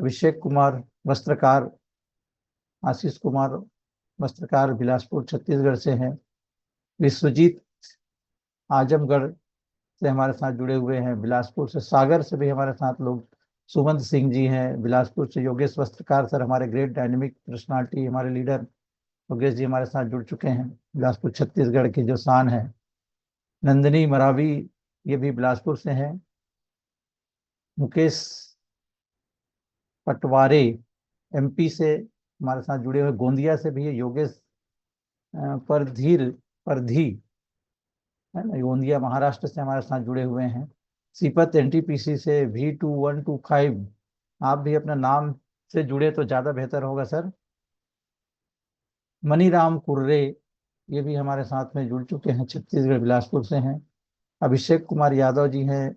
अभिषेक कुमार वस्त्रकार, आशीष कुमार वस्त्रकार बिलासपुर छत्तीसगढ़ से हैं। विश्वजीत आजमगढ़ से हमारे साथ जुड़े हुए हैं, बिलासपुर से। सागर से भी हमारे साथ लोग, सुमंत सिंह जी हैं बिलासपुर से। योगेश वस्त्रकार सर, हमारे ग्रेट डायनेमिक पर्सनालिटी, हमारे लीडर योगेश जी हमारे साथ जुड़ चुके हैं, बिलासपुर छत्तीसगढ़ की जो शान है। नंदिनी मरावी, ये भी बिलासपुर से हैं। मुकेश पटवारे एमपी से हमारे साथ जुड़े हुए। गोंदिया से भी है योगेश परधीर परधी, है ना, गोंदिया महाराष्ट्र से हमारे साथ जुड़े हुए हैं। सीपत एनटीपीसी से V2125। आप भी अपना नाम से जुड़े तो ज़्यादा बेहतर होगा सर। मनीराम कुर्रे, ये भी हमारे साथ में जुड़ चुके हैं, छत्तीसगढ़ बिलासपुर से हैं। अभिषेक कुमार यादव जी हैं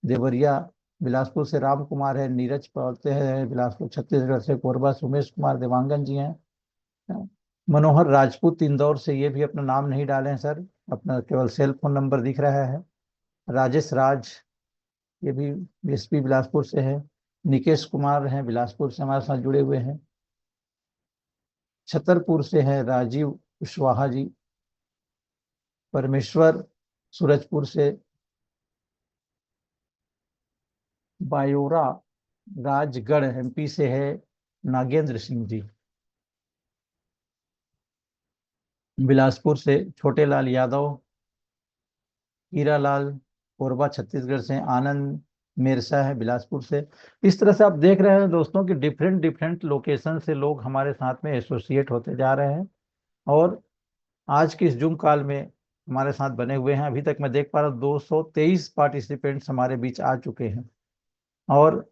देवरिया बिलासपुर से। राम कुमार है, नीरज पढ़ते हैं बिलासपुर छत्तीसगढ़ से, कोरबा से। उमेश कुमार देवांगन जी हैं। मनोहर राजपूत इंदौर से, ये भी अपना नाम नहीं डाले हैं सर, अपना केवल सेल फोन नंबर दिख रहा है। राजेश राज, ये भी बीएसपी बिलासपुर से है। निकेश कुमार हैं बिलासपुर से हमारे साथ जुड़े हुए हैं। छतरपुर से हैं राजीव कुशवाहा जी। परमेश्वर सूरजपुर से। बायोरा राजगढ़ एमपी से है नागेंद्र सिंह जी। बिलासपुर से छोटेलाल यादव। हीरालाल कोरबा छत्तीसगढ़ से। आनंद मेरसा है बिलासपुर से। इस तरह से आप देख रहे हैं दोस्तों कि डिफरेंट डिफरेंट लोकेशन से लोग हमारे साथ में एसोसिएट होते जा रहे हैं। और आज के इस जूम कॉल में हमारे साथ बने हुए हैं। अभी तक मैं देख पा रहा हूँ 223 पार्टिसिपेंट्स हमारे बीच आ चुके हैं। और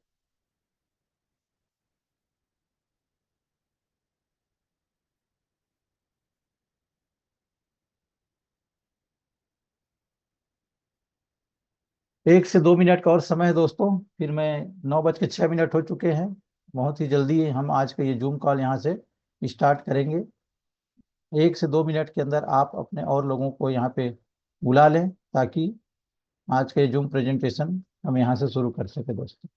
एक से 2 मिनट का और समय है दोस्तों, फिर मैं 9:06 हो चुके हैं। बहुत ही जल्दी हम आज का ये जूम कॉल यहाँ से स्टार्ट करेंगे। 1 से 2 मिनट के अंदर आप अपने और लोगों को यहाँ पे बुला लें, ताकि आज का ये जूम प्रेजेंटेशन हम यहाँ से शुरू कर सके दोस्तों।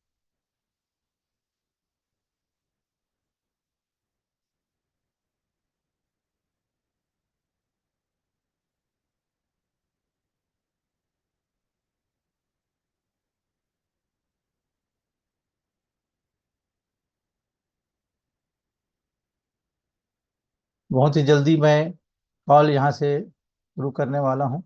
बहुत ही जल्दी मैं कॉल यहाँ से शुरू करने वाला हूँ।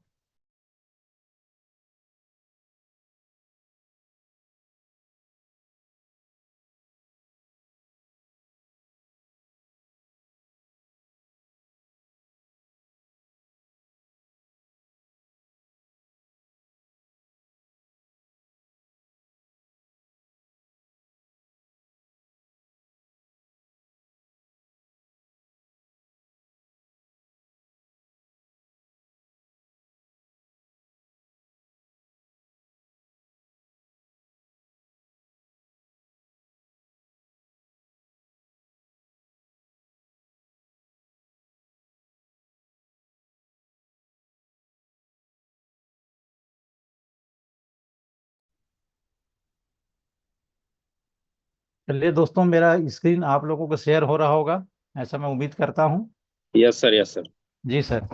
चलिए दोस्तों, मेरा स्क्रीन आप लोगों को शेयर हो रहा होगा, ऐसा मैं उम्मीद करता हूँ। Yes sir, yes sir. जी सर,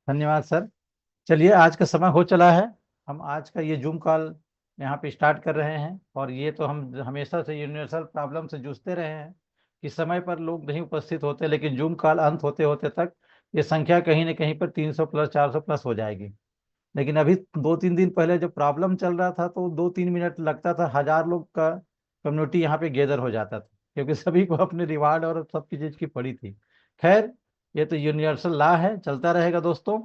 धन्यवाद सर। चलिए, आज का समय हो चला है। हम आज का ये जूम कॉल यहाँ पे स्टार्ट कर रहे हैं। और ये तो हम हमेशा से यूनिवर्सल प्रॉब्लम से जूझते रहे हैं कि समय पर लोग नहीं उपस्थित होते, लेकिन जूम कॉल अंत होते होते तक ये संख्या कहीं ना कहीं पर 300 प्लस 400 प्लस हो जाएगी। लेकिन अभी 2-3 दिन पहले जब प्रॉब्लम चल रहा था तो 2-3 मिनट लगता था, 1000 लोग का कम्युनिटी यहाँ पे गैदर हो जाता था, क्योंकि सभी को अपने रिवार्ड और सबकी चीज की पड़ी थी। खैर, ये तो यूनिवर्सल लॉ है, चलता रहेगा दोस्तों।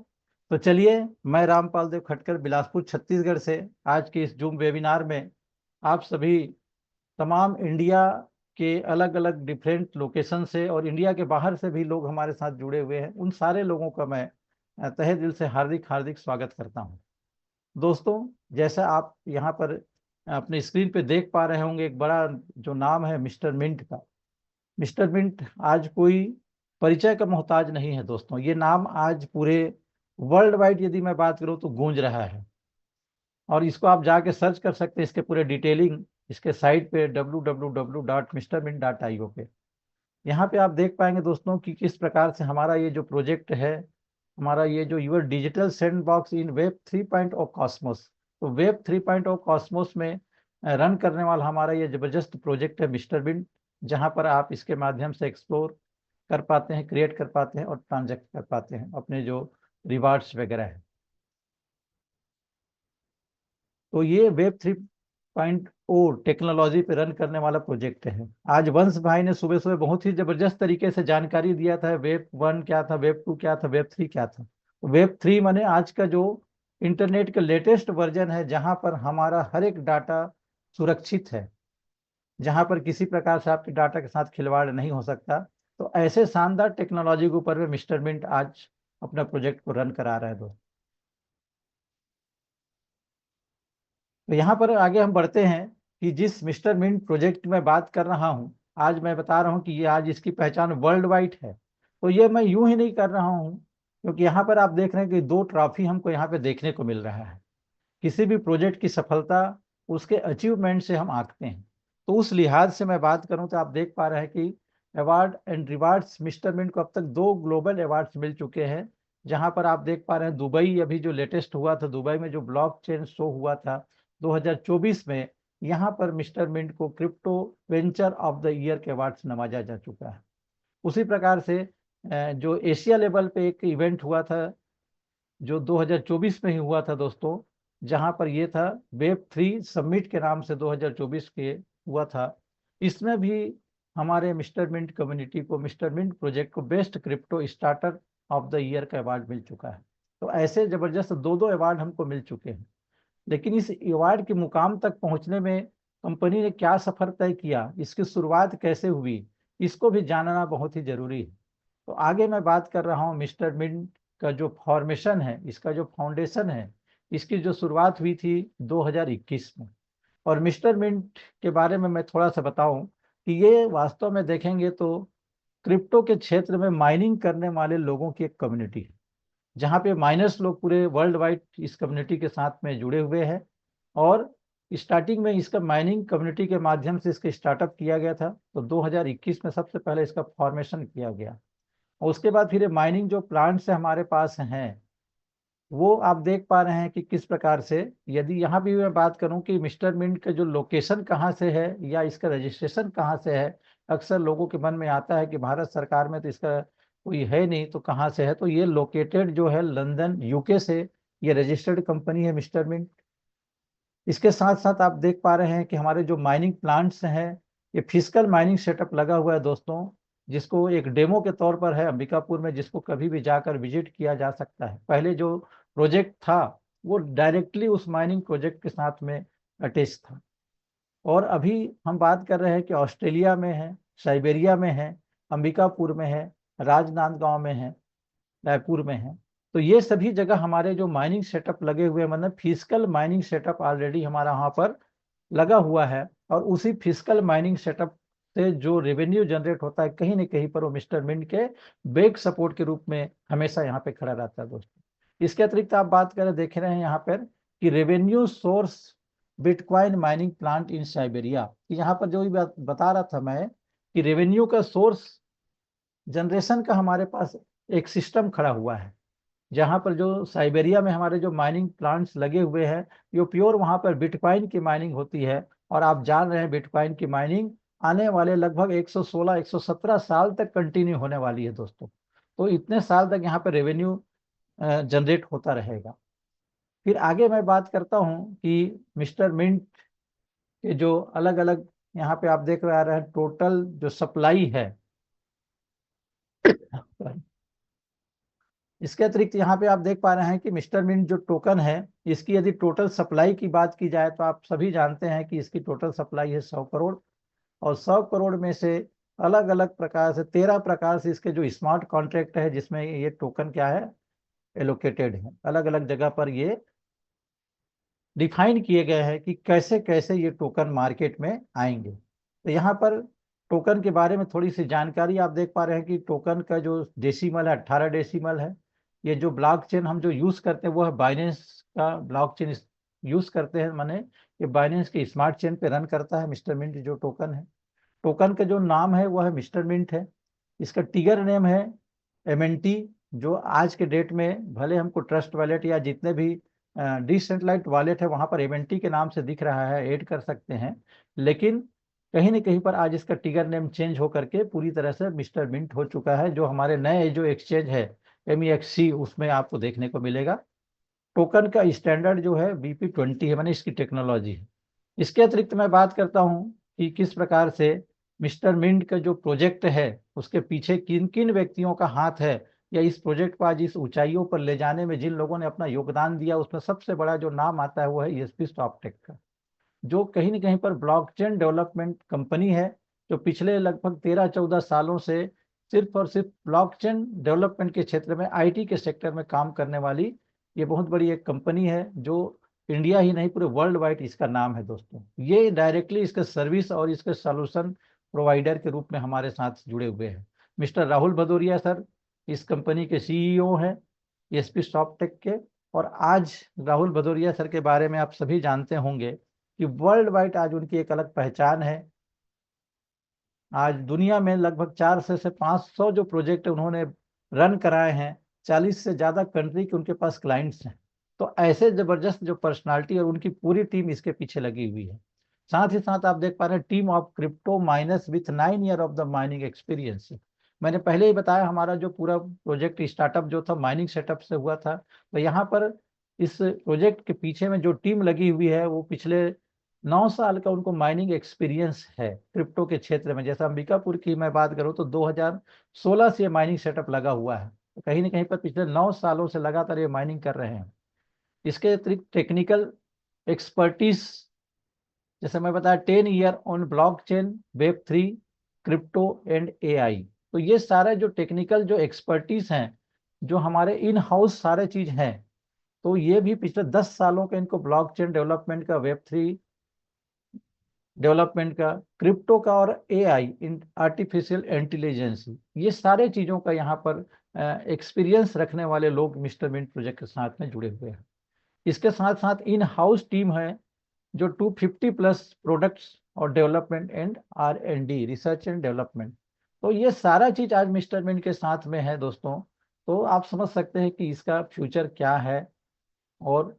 तो चलिए, मैं रामपाल देव खटकर बिलासपुर छत्तीसगढ़ से आज के इस जूम वेबिनार में आप सभी, तमाम इंडिया के अलग अलग डिफरेंट लोकेशन से और इंडिया के बाहर से भी लोग हमारे साथ जुड़े हुए हैं, उन सारे लोगों का मैं तहे दिल से हार्दिक हार्दिक स्वागत करता हूं। दोस्तों, जैसा आप यहाँ पर अपने स्क्रीन पे देख पा रहे होंगे, एक बड़ा जो नाम है मिस्टर मिंट का। मिस्टर मिंट आज कोई परिचय का मोहताज नहीं है दोस्तों। ये नाम आज पूरे वर्ल्ड वाइड यदि मैं बात करूं तो गूंज रहा है। और इसको आप जाके सर्च कर सकते हैं, इसके पूरे डिटेलिंग इसके साइट पे www.mrmint.io पे। यहाँ पे आप देख पाएंगे दोस्तों कि किस प्रकार से हमारा ये जो प्रोजेक्ट है, हमारा ये जो your digital sandbox in web 3.0 cosmos, तो वेब 3.0 कॉस्मोस में रन करने वाला हमारा ये जबरदस्त प्रोजेक्ट है मिस्टर बिन, जहाँ पर आप इसके माध्यम से एक्सप्लोर कर पाते हैं, क्रिएट कर पाते हैं और ट्रांजेक्ट कर पाते हैं अपने जो रिवार्ड्स वगैरह है। तो ये वेब 3.0 टेक्नोलॉजी पे रन करने वाला प्रोजेक्ट है। आज वंश भाई ने सुबह सुबह बहुत ही जबरदस्त तरीके से जानकारी दिया था, वेब 1 क्या था, वेब 2 क्या था, वेब 3 क्या था। वेब 3 माने आज का जो इंटरनेट का लेटेस्ट वर्जन है, जहां पर हमारा हर एक डाटा सुरक्षित है, जहां पर किसी प्रकार से आपके डाटा के साथ खिलवाड़ नहीं हो सकता। तो ऐसे शानदार टेक्नोलॉजी के ऊपर में मिस्टर मिंट आज अपना प्रोजेक्ट को रन करा रहा है दोस्त। तो यहाँ पर आगे हम बढ़ते हैं कि जिस मिस्टर मिंट प्रोजेक्ट में बात कर रहा हूँ, आज मैं बता रहा हूँ कि ये आज इसकी पहचान वर्ल्ड वाइड है। तो ये मैं यूं ही नहीं कर रहा हूँ, क्योंकि यहाँ पर आप देख रहे हैं कि 2 ट्रॉफी हमको यहाँ पे देखने को मिल रहा है। किसी भी प्रोजेक्ट की सफलता उसके अचीवमेंट से हम आंकते हैं। तो उस लिहाज से मैं बात करूं तो आप देख पा रहे हैं कि award and rewards Mister Mint को अब तक 2 ग्लोबल अवार्ड्स मिल चुके हैं। जहां पर आप देख पा रहे हैं दुबई, अभी जो लेटेस्ट हुआ था, दुबई में जो ब्लॉकचेन शो हुआ था 2024 में, यहाँ पर मिस्टर मिंट को crypto venture of the year के अवार्ड से नवाजा जा चुका है। उसी प्रकार से जो एशिया लेवल पे एक इवेंट हुआ था जो 2024 में ही हुआ था दोस्तों, जहां पर ये था वेब 3 समिट के नाम से 2024 के हुआ था। इसमें भी हमारे मिस्टर मिंट कम्युनिटी को, मिस्टर मिंट प्रोजेक्ट को best crypto starter of the year का अवार्ड मिल चुका है। तो ऐसे जबरदस्त 2 अवार्ड हमको मिल चुके हैं। लेकिन इस अवार्ड के मुकाम तक पहुंचने में कंपनी ने क्या सफर तय किया, इसकी शुरुआत कैसे हुई, इसको भी जानना बहुत ही जरूरी है। तो आगे मैं बात कर रहा हूँ मिस्टर मिंट का जो फॉर्मेशन है, इसका जो फाउंडेशन है, इसकी जो शुरुआत हुई थी 2021 में। और मिस्टर मिंट के बारे में मैं थोड़ा सा बताऊं कि ये वास्तव में देखेंगे तो क्रिप्टो के क्षेत्र में माइनिंग करने वाले लोगों की एक कम्युनिटी है, जहाँ पे माइनर्स लोग पूरे वर्ल्ड वाइड इस कम्युनिटी के साथ में जुड़े हुए हैं। और स्टार्टिंग में इसका माइनिंग कम्युनिटी के माध्यम से इसका स्टार्टअप किया गया था। तो 2021 में सबसे पहले इसका फॉर्मेशन किया गया। और उसके बाद फिर माइनिंग जो प्लांट्स हमारे पास हैं, वो आप देख पा रहे हैं कि किस प्रकार से, यदि यहाँ भी मैं बात करूं कि मिस्टर मिंट का जो लोकेशन कहाँ से है या इसका रजिस्ट्रेशन कहाँ से है, अक्सर लोगों के मन में आता है कि भारत सरकार में तो इसका कोई है नहीं, तो कहाँ से है। तो ये लोकेटेड जो है लंदन यूके से ये रजिस्टर्ड कंपनी है मिस्टर मिंट। इसके साथ साथ आप देख पा रहे हैं कि हमारे जो माइनिंग प्लांट्स हैं, ये फिजिकल माइनिंग सेटअप लगा हुआ है दोस्तों, जिसको एक डेमो के तौर पर है अंबिकापुर में, जिसको कभी भी जाकर विजिट किया जा सकता है। पहले जो प्रोजेक्ट था वो डायरेक्टली उस माइनिंग प्रोजेक्ट के साथ में अटैच था। और अभी हम बात कर रहे हैं कि ऑस्ट्रेलिया में है, साइबेरिया में है, अंबिकापुर में है, राजनांदगांव में है, रायपुर में है। तो ये सभी जगह हमारे जो माइनिंग सेटअप लगे हुए हैं, मतलब फिजिकल माइनिंग सेटअप ऑलरेडी हमारा वहाँ पर लगा हुआ है। और उसी फिजिकल माइनिंग सेटअप से जो रेवेन्यू जनरेट होता है कहीं ना कहीं पर, वो मिस्टर मिंट के बैक सपोर्ट के रूप में हमेशा यहाँ पे खड़ा रहता है दोस्तों। इसके अतिरिक्त आप बात करें, देख रहे हैं यहाँ पर कि revenue source bitcoin mining plant in Siberia. यहाँ पर जो भी बात बता रहा था मैं कि रेवेन्यू का सोर्स जनरेशन का हमारे पास एक सिस्टम खड़ा हुआ है, जहाँ पर जो साइबेरिया में हमारे जो माइनिंग प्लांट्स लगे हुए हैं, ये प्योर वहाँ पर बिटकॉइन की माइनिंग होती है। और आप जान रहे हैं बिटकॉइन की माइनिंग आने वाले लगभग 116 117 साल तक कंटिन्यू होने वाली है दोस्तों। तो इतने साल तक यहाँ पर रेवेन्यू जनरेट होता रहेगा। फिर आगे मैं बात करता हूँ कि मिस्टर मिंट के जो अलग अलग यहाँ पे आप देख रहे हैं टोटल जो सप्लाई है। इसके अतिरिक्त यहाँ पे आप देख पा रहे हैं कि मिस्टर मिंट जो टोकन है, इसकी यदि टोटल सप्लाई की बात की जाए तो आप सभी जानते हैं कि इसकी टोटल सप्लाई है 100 करोड़। और 100 करोड़ में से अलग अलग प्रकार से 13 प्रकार से इसके जो स्मार्ट कॉन्ट्रैक्ट है, जिसमें ये टोकन क्या है, एलोकेटेड है। अलग अलग जगह पर ये डिफाइन किए गए हैं कि कैसे कैसे ये टोकन मार्केट में आएंगे। तो यहाँ पर टोकन के बारे में थोड़ी सी जानकारी आप देख पा रहे हैं कि टोकन का जो डेसिमल है 18 डेसिमल है। ये जो ब्लॉकचेन हम जो यूज करते हैं वो है बाइनेंस का ब्लॉकचेन यूज करते हैं, माने ये बाइनेंस के स्मार्ट चेन पे रन करता है मिस्टर मिंट जो टोकन है। टोकन का जो नाम है वह है मिस्टर मिंट है। इसका टिगर नेम है MNT, जो आज के डेट में भले हमको ट्रस्ट वॉलेट या जितने भी डिसेंट्रलाइज्ड वॉलेट है वहां पर MNT के नाम से दिख रहा है, ऐड कर सकते हैं, लेकिन कहीं ना कहीं पर आज इसका टिगर नेम चेंज होकर के पूरी तरह से मिस्टर मिंट हो चुका है, जो हमारे नए जो एक्सचेंज है MEXC उसमें आपको देखने को मिलेगा। टोकन का स्टैंडर्ड जो है BP20 है, मैंने इसकी टेक्नोलॉजी है। इसके अतिरिक्त मैं बात करता हूं कि किस प्रकार से मिस्टर मिंट का जो प्रोजेक्ट है उसके पीछे किन किन व्यक्तियों का हाथ है, या इस प्रोजेक्ट को आज इस ऊंचाइयों पर ले जाने में जिन लोगों ने अपना योगदान दिया, उसमें सबसे बड़ा जो नाम आता है वो है ESP सॉफ्टेक का, जो कहीं ना कहीं पर ब्लॉकचेन डेवलपमेंट कंपनी है, जो पिछले लगभग 13-14 सालों से सिर्फ और सिर्फ ब्लॉकचेन डेवलपमेंट के क्षेत्र में IT के सेक्टर में काम करने वाली ये बहुत बड़ी एक कंपनी है, जो इंडिया ही नहीं पूरे वर्ल्ड वाइड इसका नाम है दोस्तों। ये डायरेक्टली इसके सर्विस और इसके सॉल्यूशन प्रोवाइडर के रूप में हमारे साथ जुड़े हुए हैं। मिस्टर राहुल भदौरिया सर इस कंपनी के CEO हैं ESP सॉफ्टेक के। और आज राहुल भदौरिया सर के बारे में आप सभी जानते होंगे कि वर्ल्ड वाइड आज उनकी एक अलग पहचान है। आज दुनिया में लगभग 400 से 500 जो प्रोजेक्ट उन्होंने रन कराए हैं, 40 से ज़्यादा कंट्री के उनके पास क्लाइंट्स हैं। तो ऐसे ज़बरदस्त जो पर्सनालिटी और उनकी पूरी टीम इसके पीछे लगी हुई है। साथ ही साथ आप देख पा रहे हैं team of crypto miners with 9 year of the mining experience. मैंने पहले ही बताया हमारा जो पूरा प्रोजेक्ट स्टार्टअप जो था माइनिंग सेटअप से हुआ था, तो यहाँ पर इस प्रोजेक्ट के पीछे में जो टीम लगी हुई है वो पिछले 9 साल का उनको माइनिंग एक्सपीरियंस है क्रिप्टो के क्षेत्र में। जैसा अंबिकापुर की मैं बात करूं तो 2016 से ये माइनिंग सेटअप लगा हुआ है, तो कहीं ना कहीं पर पिछले 9 सालों से लगातार ये माइनिंग कर रहे हैं। इसके अतिरिक्त टेक्निकल एक्सपर्टीज, जैसे मैं बताया 10 year on blockchain, Web3, crypto and AI। तो ये सारे जो टेक्निकल जो एक्सपर्टीज हैं, जो हमारे इन हाउस सारे चीज हैं, तो ये भी पिछले 10 सालों के इनको ब्लॉकचेन डेवलपमेंट का, Web3 डेवलपमेंट का, क्रिप्टो का और AI आर्टिफिशियल इंटेलिजेंस, ये सारे चीज़ों का यहाँ पर एक्सपीरियंस रखने वाले लोग मिस्टर मिंट प्रोजेक्ट के साथ में जुड़े हुए हैं। इसके साथ साथ इन हाउस टीम है जो 250+ प्रोडक्ट्स और development and R&D, research and development. तो ये सारा चीज़ आज मिस्टर मिंट के साथ में है दोस्तों। तो आप समझ सकते हैं कि इसका फ्यूचर क्या है और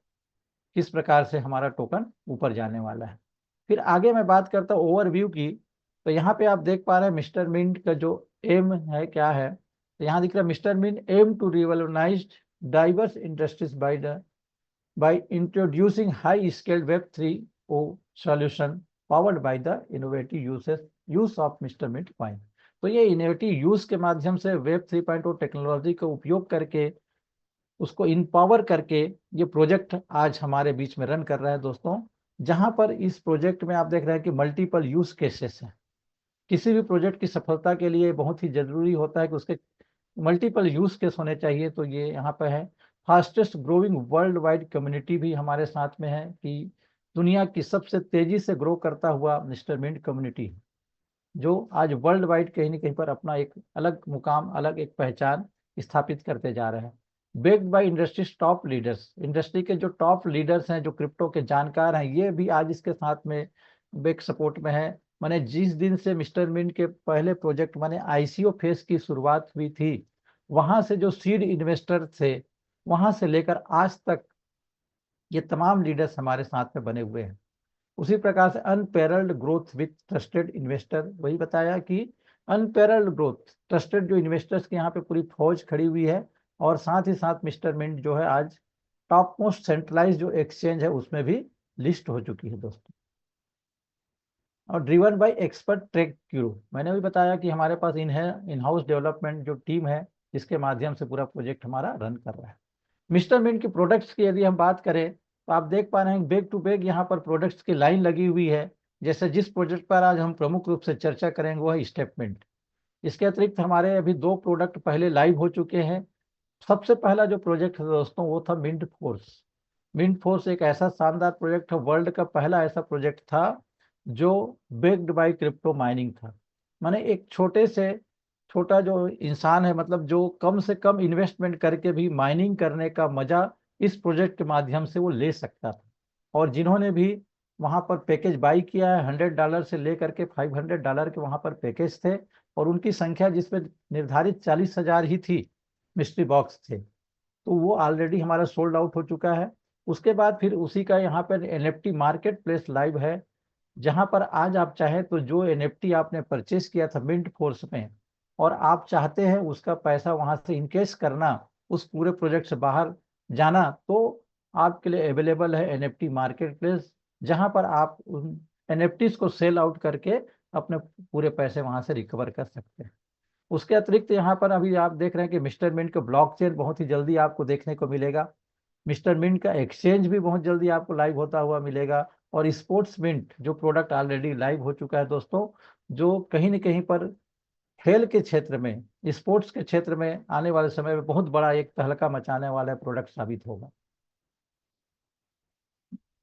किस प्रकार से हमारा टोकन ऊपर जाने वाला है। फिर आगे मैं बात करता हूँ ओवरव्यू की। तो यहाँ पे आप देख पा रहे हैं मिस्टर मिंट का जो एम है क्या है, तो यहाँ दिख रहा है mister Mint aim to revolutionise diverse industries by introducing high-scaled Web3 solution powered by the innovative use of Mr. Mint Coin। तो ये इनोवेटिव यूज के माध्यम से Web 3.0 टेक्नोलॉजी का उपयोग करके उसको इनपावर करके ये प्रोजेक्ट आज हमारे बीच में रन कर रहा है दोस्तों। जहां पर इस प्रोजेक्ट में आप देख रहे हैं कि मल्टीपल यूज केसेस हैं। किसी भी प्रोजेक्ट की सफलता के लिए बहुत ही जरूरी होता है कि उसके मल्टीपल यूज केस होने चाहिए, तो ये यहाँ पे है। Fastest growing world wide community भी हमारे साथ में है कि दुनिया की सबसे तेजी से ग्रो करता हुआ मिस्टर मिंट कम्युनिटी, जो आज वर्ल्ड वाइड कहीं ना कहीं पर अपना एक अलग मुकाम, अलग एक पहचान स्थापित करते जा रहे हैं। Baked by industry top leaders, industry के जो टॉप लीडर्स हैं, जो क्रिप्टो के जानकार हैं, ये भी आज इसके साथ में बेक सपोर्ट में है। मैंने जिस दिन से मिस्टर मिंट के पहले प्रोजेक्ट माने ICO फेज की शुरुआत हुई थी, वहां से जो सीड इन्वेस्टर थे, वहां से लेकर आज तक ये तमाम लीडर्स हमारे साथ में बने हुए हैं। उसी प्रकार से unparalleled growth with trusted investor, वही बताया कि अनपैरेलल्ड ग्रोथ, ट्रस्टेड जो इन्वेस्टर्स के यहाँ पे पूरी फौज खड़ी हुई है। और साथ ही साथ मिस्टर मिंट जो है आज टॉप मोस्ट सेंट्रलाइज जो एक्सचेंज है उसमें भी लिस्ट हो चुकी है दोस्तों। और driven by expert track crew, मैंने भी बताया कि हमारे पास इन हाउस डेवलपमेंट जो टीम है जिसके माध्यम से पूरा प्रोजेक्ट हमारा रन कर रहा है। मिस्टर मिंट के प्रोडक्ट्स की यदि हम बात करें तो आप देख पा रहे हैं बैक टू बैक यहाँ पर प्रोडक्ट्स की लाइन लगी हुई है। जैसे जिस प्रोजेक्ट पर आज हम प्रमुख रूप से चर्चा करेंगे वो है स्टेपमेंट। इसके अतिरिक्त हमारे अभी 2 प्रोडक्ट पहले लाइव हो चुके हैं। सबसे पहला जो प्रोजेक्ट है दोस्तों वो था मिंट फोर्स। मिंट फोर्स एक ऐसा शानदार प्रोजेक्ट है, वर्ल्ड का पहला ऐसा प्रोजेक्ट था जो बेक्ड बाय क्रिप्टो माइनिंग था। माने एक छोटा जो इंसान है, मतलब जो कम से कम इन्वेस्टमेंट करके भी माइनिंग करने का मजा इस प्रोजेक्ट के माध्यम से वो ले सकता था। और जिन्होंने भी वहां पर पैकेज बाई किया है। $100 से लेकर के $500 के वहां पर पैकेज थे, और उनकी संख्या जिसमें निर्धारित 40,000 ही थी, मिस्ट्री बॉक्स थे। तो वो ऑलरेडी हमारा सोल्ड आउट हो चुका है। उसके बाद फिर उसी का यहाँ पर एनएफटी मार्केट प्लेस लाइव है, जहां पर आज आप चाहें तो जो एनएफटी आपने परचेस किया था मिंट फोर्स में, और आप चाहते हैं उसका पैसा वहां से इनकेस करना, उस पूरे प्रोजेक्ट से बाहर जाना, तो आपके लिए अवेलेबल है एनएफटी मार्केट प्लेस, जहां पर आप उन एनएफटीज को सेल आउट करके अपने पूरे पैसे वहां से रिकवर कर सकते हैं। उसके अतिरिक्त यहाँ पर अभी आप देख रहे हैं कि मिस्टर मिंट का ब्लॉकचेन बहुत ही जल्दी आपको देखने को मिलेगा। मिस्टर मिंट का एक्सचेंज भी बहुत जल्दी आपको लाइव होता हुआ मिलेगा। और स्पोर्ट्स मिंट जो प्रोडक्ट ऑलरेडी लाइव हो चुका है दोस्तों, जो कहीं न कहीं पर खेल के क्षेत्र में, स्पोर्ट्स के क्षेत्र में आने वाले समय में बहुत बड़ा एक तहलका मचाने वाला प्रोडक्ट साबित होगा।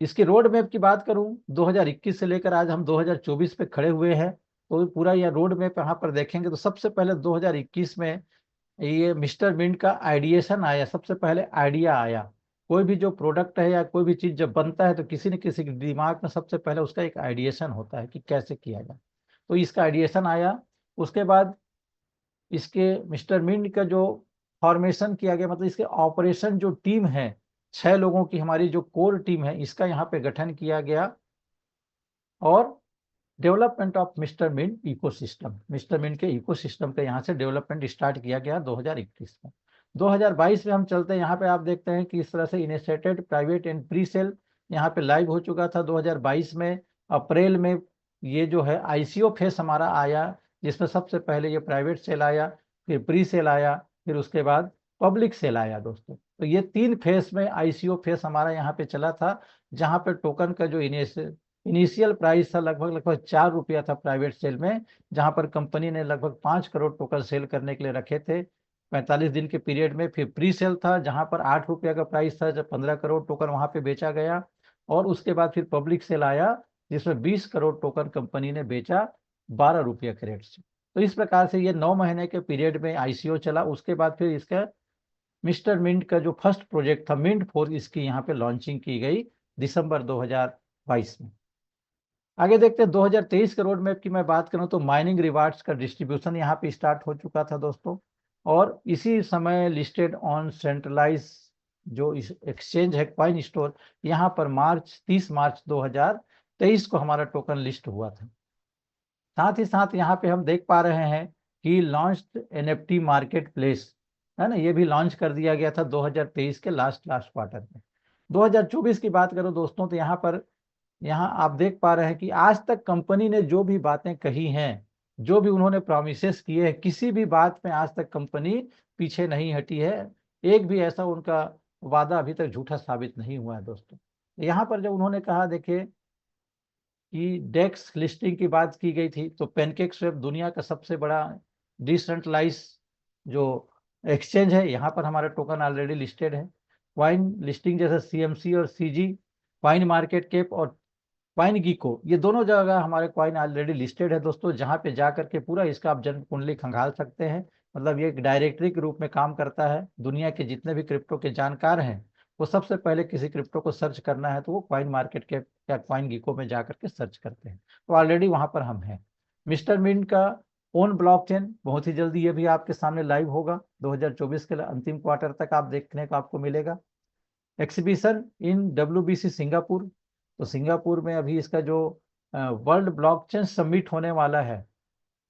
इसकी रोड मैप की बात करूं, 2021 से लेकर आज हम 2024 पे खड़े हुए हैं, तो पूरा यह रोड मैप यहाँ पर देखेंगे तो सबसे पहले 2021 में ये मिस्टर मिंट का आइडिएशन आया। सबसे पहले आइडिया आया। कोई भी जो प्रोडक्ट है या कोई भी चीज जब बनता है तो किसी न किसी के दिमाग में सबसे पहले उसका एक आइडिएशन होता है कि कैसे किया जाए। तो इसका आइडिएशन आया। उसके बाद इसके मिस्टर मिंट का जो फॉर्मेशन किया गया, मतलब इसके ऑपरेशन जो टीम है, 6 लोगों की हमारी जो कोर टीम है, इसका यहाँ पे गठन किया गया। और development of Mister Mint ecosystem, Mister Mint के इकोसिस्टम का यहाँ से डेवलपमेंट स्टार्ट किया गया 2021 में। 2022 में हम चलते हैं, यहाँ पे आप देखते हैं कि इस तरह से initiated private and pre sale यहाँ पे लाइव हो चुका था 2022 में। अप्रैल में ये जो है आईसीओ फेस हमारा आया, जिसमें सबसे पहले ये प्राइवेट सेल आया, फिर प्री सेल आया, फिर उसके बाद पब्लिक सेल आया दोस्तों। तो ये 3 फेस में आईसीओ फेस हमारा यहाँ पे चला था, जहाँ पे टोकन का जो इनिशियल प्राइस था लगभग लगभग ₹4 था प्राइवेट सेल में, जहां पर कंपनी ने लगभग 5 करोड़ टोकन सेल करने के लिए रखे थे 45 दिन के पीरियड में। फिर प्री सेल था जहां पर ₹8 का प्राइस था, जब 15 करोड़ टोकन वहां पे बेचा गया। और उसके बाद फिर पब्लिक सेल आया, जिसमें 20 करोड़ टोकन कंपनी ने बेचा ₹12 के रेट से। तो इस प्रकार से ये 9 महीने के पीरियड में आईसीओ चला। उसके बाद फिर इसका मिस्टर मिंट का जो फर्स्ट प्रोजेक्ट था मिंट फोर, इसकी यहाँ पे लॉन्चिंग की गई दिसंबर 2022 में। आगे देखते हैं 2023 के रोड मैप की मैं बात करूं तो माइनिंग रिवार्ड्स का डिस्ट्रीब्यूशन यहाँ पे स्टार्ट हो चुका था दोस्तों। और इसी समय लिस्टेड ऑन सेंट्रलाइज जो एक्सचेंज है कॉइन स्टोर, यहाँ पर 30 मार्च 2023 को हमारा टोकन लिस्ट हुआ था। साथ ही साथ यहाँ पे हम देख पा रहे हैं कि लॉन्च्ड एनएफटी मार्केट प्लेस है ना, ये भी लॉन्च कर दिया गया था 2023 के लास्ट क्वार्टर में। 2024 की बात करो दोस्तों, तो यहाँ आप देख पा रहे हैं कि आज तक कंपनी ने जो भी बातें कही हैं, जो भी उन्होंने प्रॉमिसेस किए हैं, किसी भी बात में आज तक कंपनी पीछे नहीं हटी है। एक भी ऐसा उनका वादा अभी तक झूठा साबित नहीं हुआ है दोस्तों। यहाँ पर जब उन्होंने कहा, देखिए कि डेक्स लिस्टिंग की बात की गई थी, तो पैनकेक स्वेप दुनिया का सबसे बड़ा डिसेंट्रलाइज जो एक्सचेंज है, यहाँ पर हमारा टोकन ऑलरेडी लिस्टेड है। क्वाइन लिस्टिंग जैसे सीएमसी और सीजी, क्वाइन मार्केट कैप और क्वाइन गीको, ये दोनों जगह हमारे क्वाइन ऑलरेडी लिस्टेड है दोस्तों, जहां पे जा करके पूरा इसका आप जन्म कुंडली खंगाल सकते हैं। मतलब ये एक डायरेक्टरी के रूप में काम करता है। दुनिया के जितने भी क्रिप्टो के जानकार हैं, वो सबसे पहले किसी क्रिप्टो को सर्च करना है तो वो क्वाइन मार्केट के या क्वाइन गीको में जा करके सर्च करते हैं। तो ऑलरेडी वहां पर हम हैं। मिस्टर मिंट का ओन ब्लॉकचेन बहुत ही जल्दी ये भी आपके सामने लाइव होगा, 2024 के अंतिम क्वार्टर तक आप देखने को आपको मिलेगा। एक्सिबिशन इन डब्ल्यूबीसी सिंगापुर, तो सिंगापुर में अभी इसका जो वर्ल्ड ब्लॉकचेन समिट होने वाला है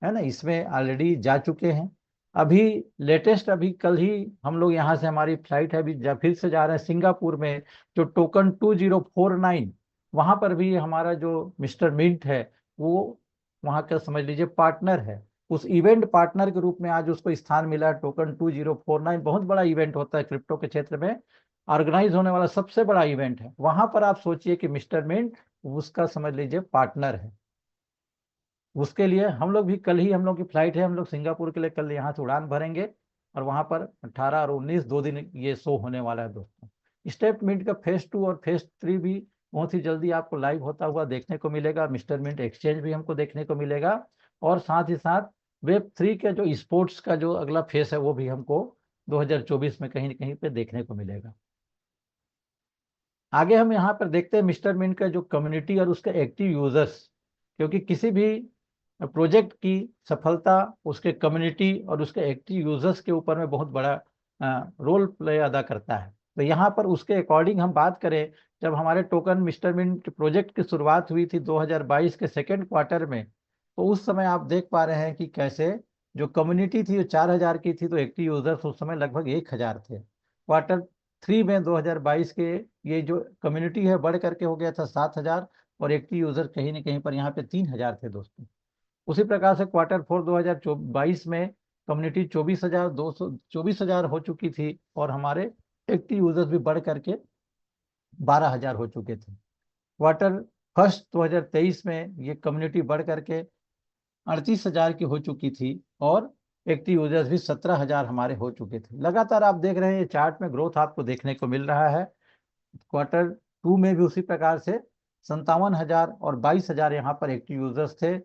ना, इसमें ऑलरेडी जा चुके हैं। अभी लेटेस्ट अभी कल ही हम लोग यहाँ से, हमारी फ्लाइट है, अभी फिर से जा रहे हैं सिंगापुर में, जो टोकन 2049, वहां पर भी हमारा जो मिस्टर मिंट है वो वहाँ का समझ लीजिए पार्टनर है। उस इवेंट पार्टनर के रूप में आज उसको स्थान मिला है। टोकन 2049 बहुत बड़ा इवेंट होता है क्रिप्टो के क्षेत्र में, ऑर्गेनाइज होने वाला सबसे बड़ा इवेंट है। वहां पर आप सोचिए कि मिस्टर मिंट उसका समझ लीजिए पार्टनर है। उसके लिए हम लोग भी कल ही, हम लोग की फ्लाइट है, हम लोग सिंगापुर के लिए कल यहाँ से उड़ान भरेंगे, और वहां पर 18 और 19 2 दिन ये शो होने वाला है दोस्तों। स्टेप मिंट का फेज 2 और फेज 3 भी बहुत ही जल्दी आपको लाइव होता हुआ देखने को मिलेगा। मिस्टर मिंट एक्सचेंज भी हमको देखने को मिलेगा, और साथ ही साथ Web3 का जो स्पोर्ट्स का जो अगला फेज है वो भी हमको 2024 में कहीं न कहीं पे देखने को मिलेगा। आगे हम यहाँ पर देखते हैं मिस्टर मिंट का जो कम्युनिटी और उसके एक्टिव यूजर्स, क्योंकि किसी भी प्रोजेक्ट की सफलता उसके कम्युनिटी और उसके एक्टिव यूजर्स के ऊपर में बहुत बड़ा रोल प्ले अदा करता है। तो यहाँ पर उसके अकॉर्डिंग हम बात करें, जब हमारे टोकन मिस्टर मिंट प्रोजेक्ट की शुरुआत हुई थी 2022 के सेकेंड क्वार्टर में, तो उस समय आप देख पा रहे हैं कि कैसे जो कम्युनिटी थी वो 4,000 की थी, तो एक्टिव यूजर्स उस समय लगभग 1,000 थे। क्वार्टर 3 में 2022 के ये जो कम्युनिटी है बढ़ करके हो गया था 7,000, और एक्टिव यूजर कहीं ना कहीं पर यहाँ पे 3,000 थे दोस्तों। उसी प्रकार से क्वार्टर 4 2022 में कम्युनिटी 24,000 हो चुकी थी, और हमारे एक्टिव यूजर्स भी बढ़ करके 12,000 हो चुके थे। क्वार्टर फर्स्ट 2023 में ये कम्युनिटी बढ़ करके 38,000 की हो चुकी थी, और एक्टिव यूजर्स भी 17,000 हमारे हो चुके थे। लगातार आप देख रहे हैं ये चार्ट में ग्रोथ आपको देखने को मिल रहा है। क्वार्टर 2 में भी उसी प्रकार से 57,000 और 22,000 यहाँ पर एक्टिव यूजर्स थे।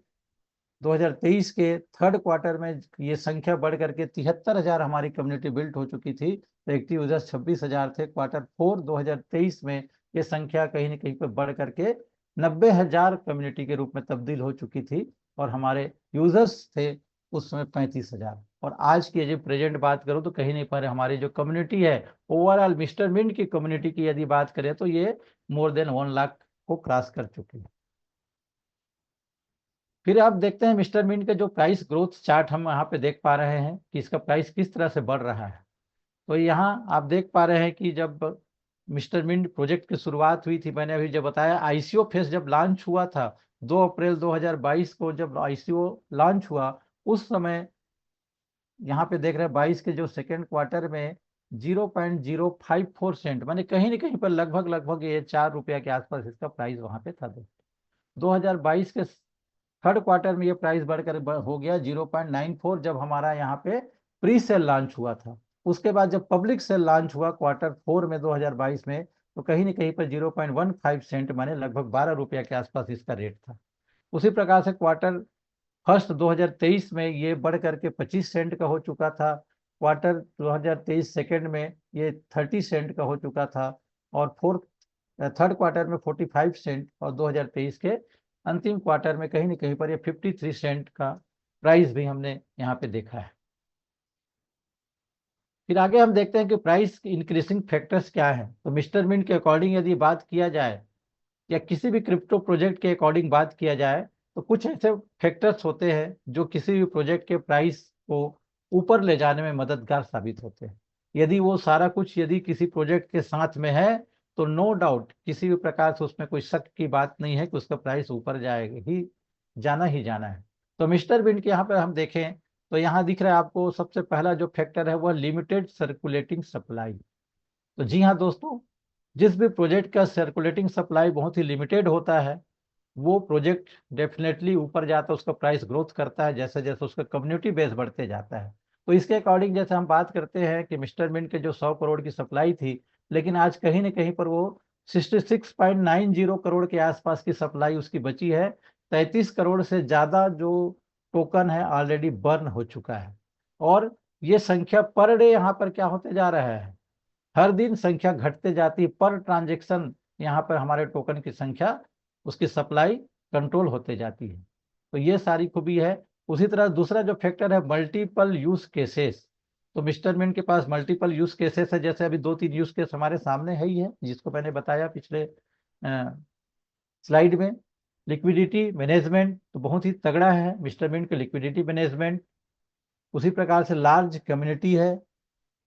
2023 के थर्ड क्वार्टर में ये संख्या बढ़ करके 73,000 हमारी कम्युनिटी बिल्ट हो चुकी थी, तो एक्टिव यूजर्स 26,000 थे। क्वार्टर 4 2023 में ये संख्या कहीं ना कहीं पर बढ़ करके 90,000 कम्युनिटी के रूप में तब्दील हो चुकी थी, और हमारे यूजर्स थे उस समय 35,000। और आज की यदि प्रेजेंट बात करूं तो कहीं नहीं पर हमारी जो कम्युनिटी है ओवरऑल मिस्टर मिंट की कम्युनिटी की यदि बात करें तो ये मोर देन 1 लाख को क्रॉस कर चुकी है। फिर आप देखते हैं मिस्टर मिंट का जो प्राइस ग्रोथ चार्ट हम यहाँ पे देख पा रहे हैं कि इसका प्राइस किस तरह से बढ़ रहा है। तो यहाँ आप देख पा रहे हैं कि जब मिस्टर मिंट प्रोजेक्ट की शुरुआत हुई थी, मैंने अभी जब बताया आईसीओ फेस जब लॉन्च हुआ था 2 अप्रैल 2022 को, जब आईसीओ लॉन्च हुआ उस समय यहाँ पे देख रहे हैं 22 के जो सेकेंड क्वार्टर में 0.054 सेंट, माने कहीं ना कहीं पर लगभग लगभग ये 4 रुपया के आसपास इसका प्राइस वहां पे था। 2022 के थर्ड क्वार्टर में ये प्राइस बढ़कर हो गया 0.94, जब हमारा यहाँ पे प्री सेल लॉन्च हुआ था। उसके बाद जब पब्लिक सेल लॉन्च हुआ क्वार्टर 4 में 2022 में, तो कहीं ना कहीं पर 0.15 सेंट माने लगभग 12 रुपया के आसपास इसका रेट था। उसी प्रकार से क्वार्टर फर्स्ट 2023 में ये बढ़ करके 25 सेंट का हो चुका था। क्वार्टर 2023 सेकेंड में ये 30 सेंट का हो चुका था, और फोर्थ थर्ड क्वार्टर में 45 सेंट, और 2023 के अंतिम क्वार्टर में कहीं ना कहीं पर ये 53 सेंट का प्राइस भी हमने यहाँ पे देखा है। फिर आगे हम देखते हैं कि प्राइस इंक्रीजिंग फैक्टर्स क्या है। तो मिस्टर मिंट के अकॉर्डिंग यदि बात किया जाए या किसी भी क्रिप्टो प्रोजेक्ट के अकॉर्डिंग बात किया जाए, तो कुछ ऐसे फैक्टर्स होते हैं जो किसी भी प्रोजेक्ट के प्राइस को ऊपर ले जाने में मददगार साबित होते हैं। यदि वो सारा कुछ यदि किसी प्रोजेक्ट के साथ में है, तो नो डाउट किसी भी प्रकार से उसमें कोई शक की बात नहीं है कि उसका प्राइस ऊपर जाएगा ही जाना है। तो मिस्टर बिन के यहाँ पर हम देखें तो यहाँ दिख रहा है आपको सबसे पहला जो फैक्टर है वह लिमिटेड सर्कुलेटिंग सप्लाई। तो जी हाँ दोस्तों, जिस भी प्रोजेक्ट का सर्कुलेटिंग सप्लाई बहुत ही लिमिटेड होता है, वो प्रोजेक्ट डेफिनेटली ऊपर जाता है, उसका प्राइस ग्रोथ करता है जैसे जैसे उसका कम्युनिटी बेस बढ़ते जाता है। तो इसके अकॉर्डिंग जैसे हम बात करते हैं कि मिस्टर मिंट के जो 100 करोड़ की सप्लाई थी, लेकिन आज कहीं ना कहीं पर वो 66.90 करोड़ के आसपास की सप्लाई उसकी बची है। 33 करोड़ से ज़्यादा जो टोकन है ऑलरेडी बर्न हो चुका है, और ये संख्या पर डे यहाँ पर क्या होते जा रहा है, हर दिन संख्या घटते जाती है। पर ट्रांजेक्शन यहाँ पर हमारे टोकन की संख्या, उसकी सप्लाई कंट्रोल होते जाती है। तो ये सारी खूबी है। उसी तरह दूसरा जो फैक्टर है मल्टीपल यूज केसेस। तो मिस्टर मिंट के पास मल्टीपल यूज केसेस है, जैसे अभी 2-3 यूज केस हमारे सामने है ही है, जिसको मैंने बताया पिछले स्लाइड में। लिक्विडिटी मैनेजमेंट तो बहुत ही तगड़ा है मिस्टर मिंट के लिक्विडिटी मैनेजमेंट। उसी प्रकार से लार्ज कम्युनिटी है,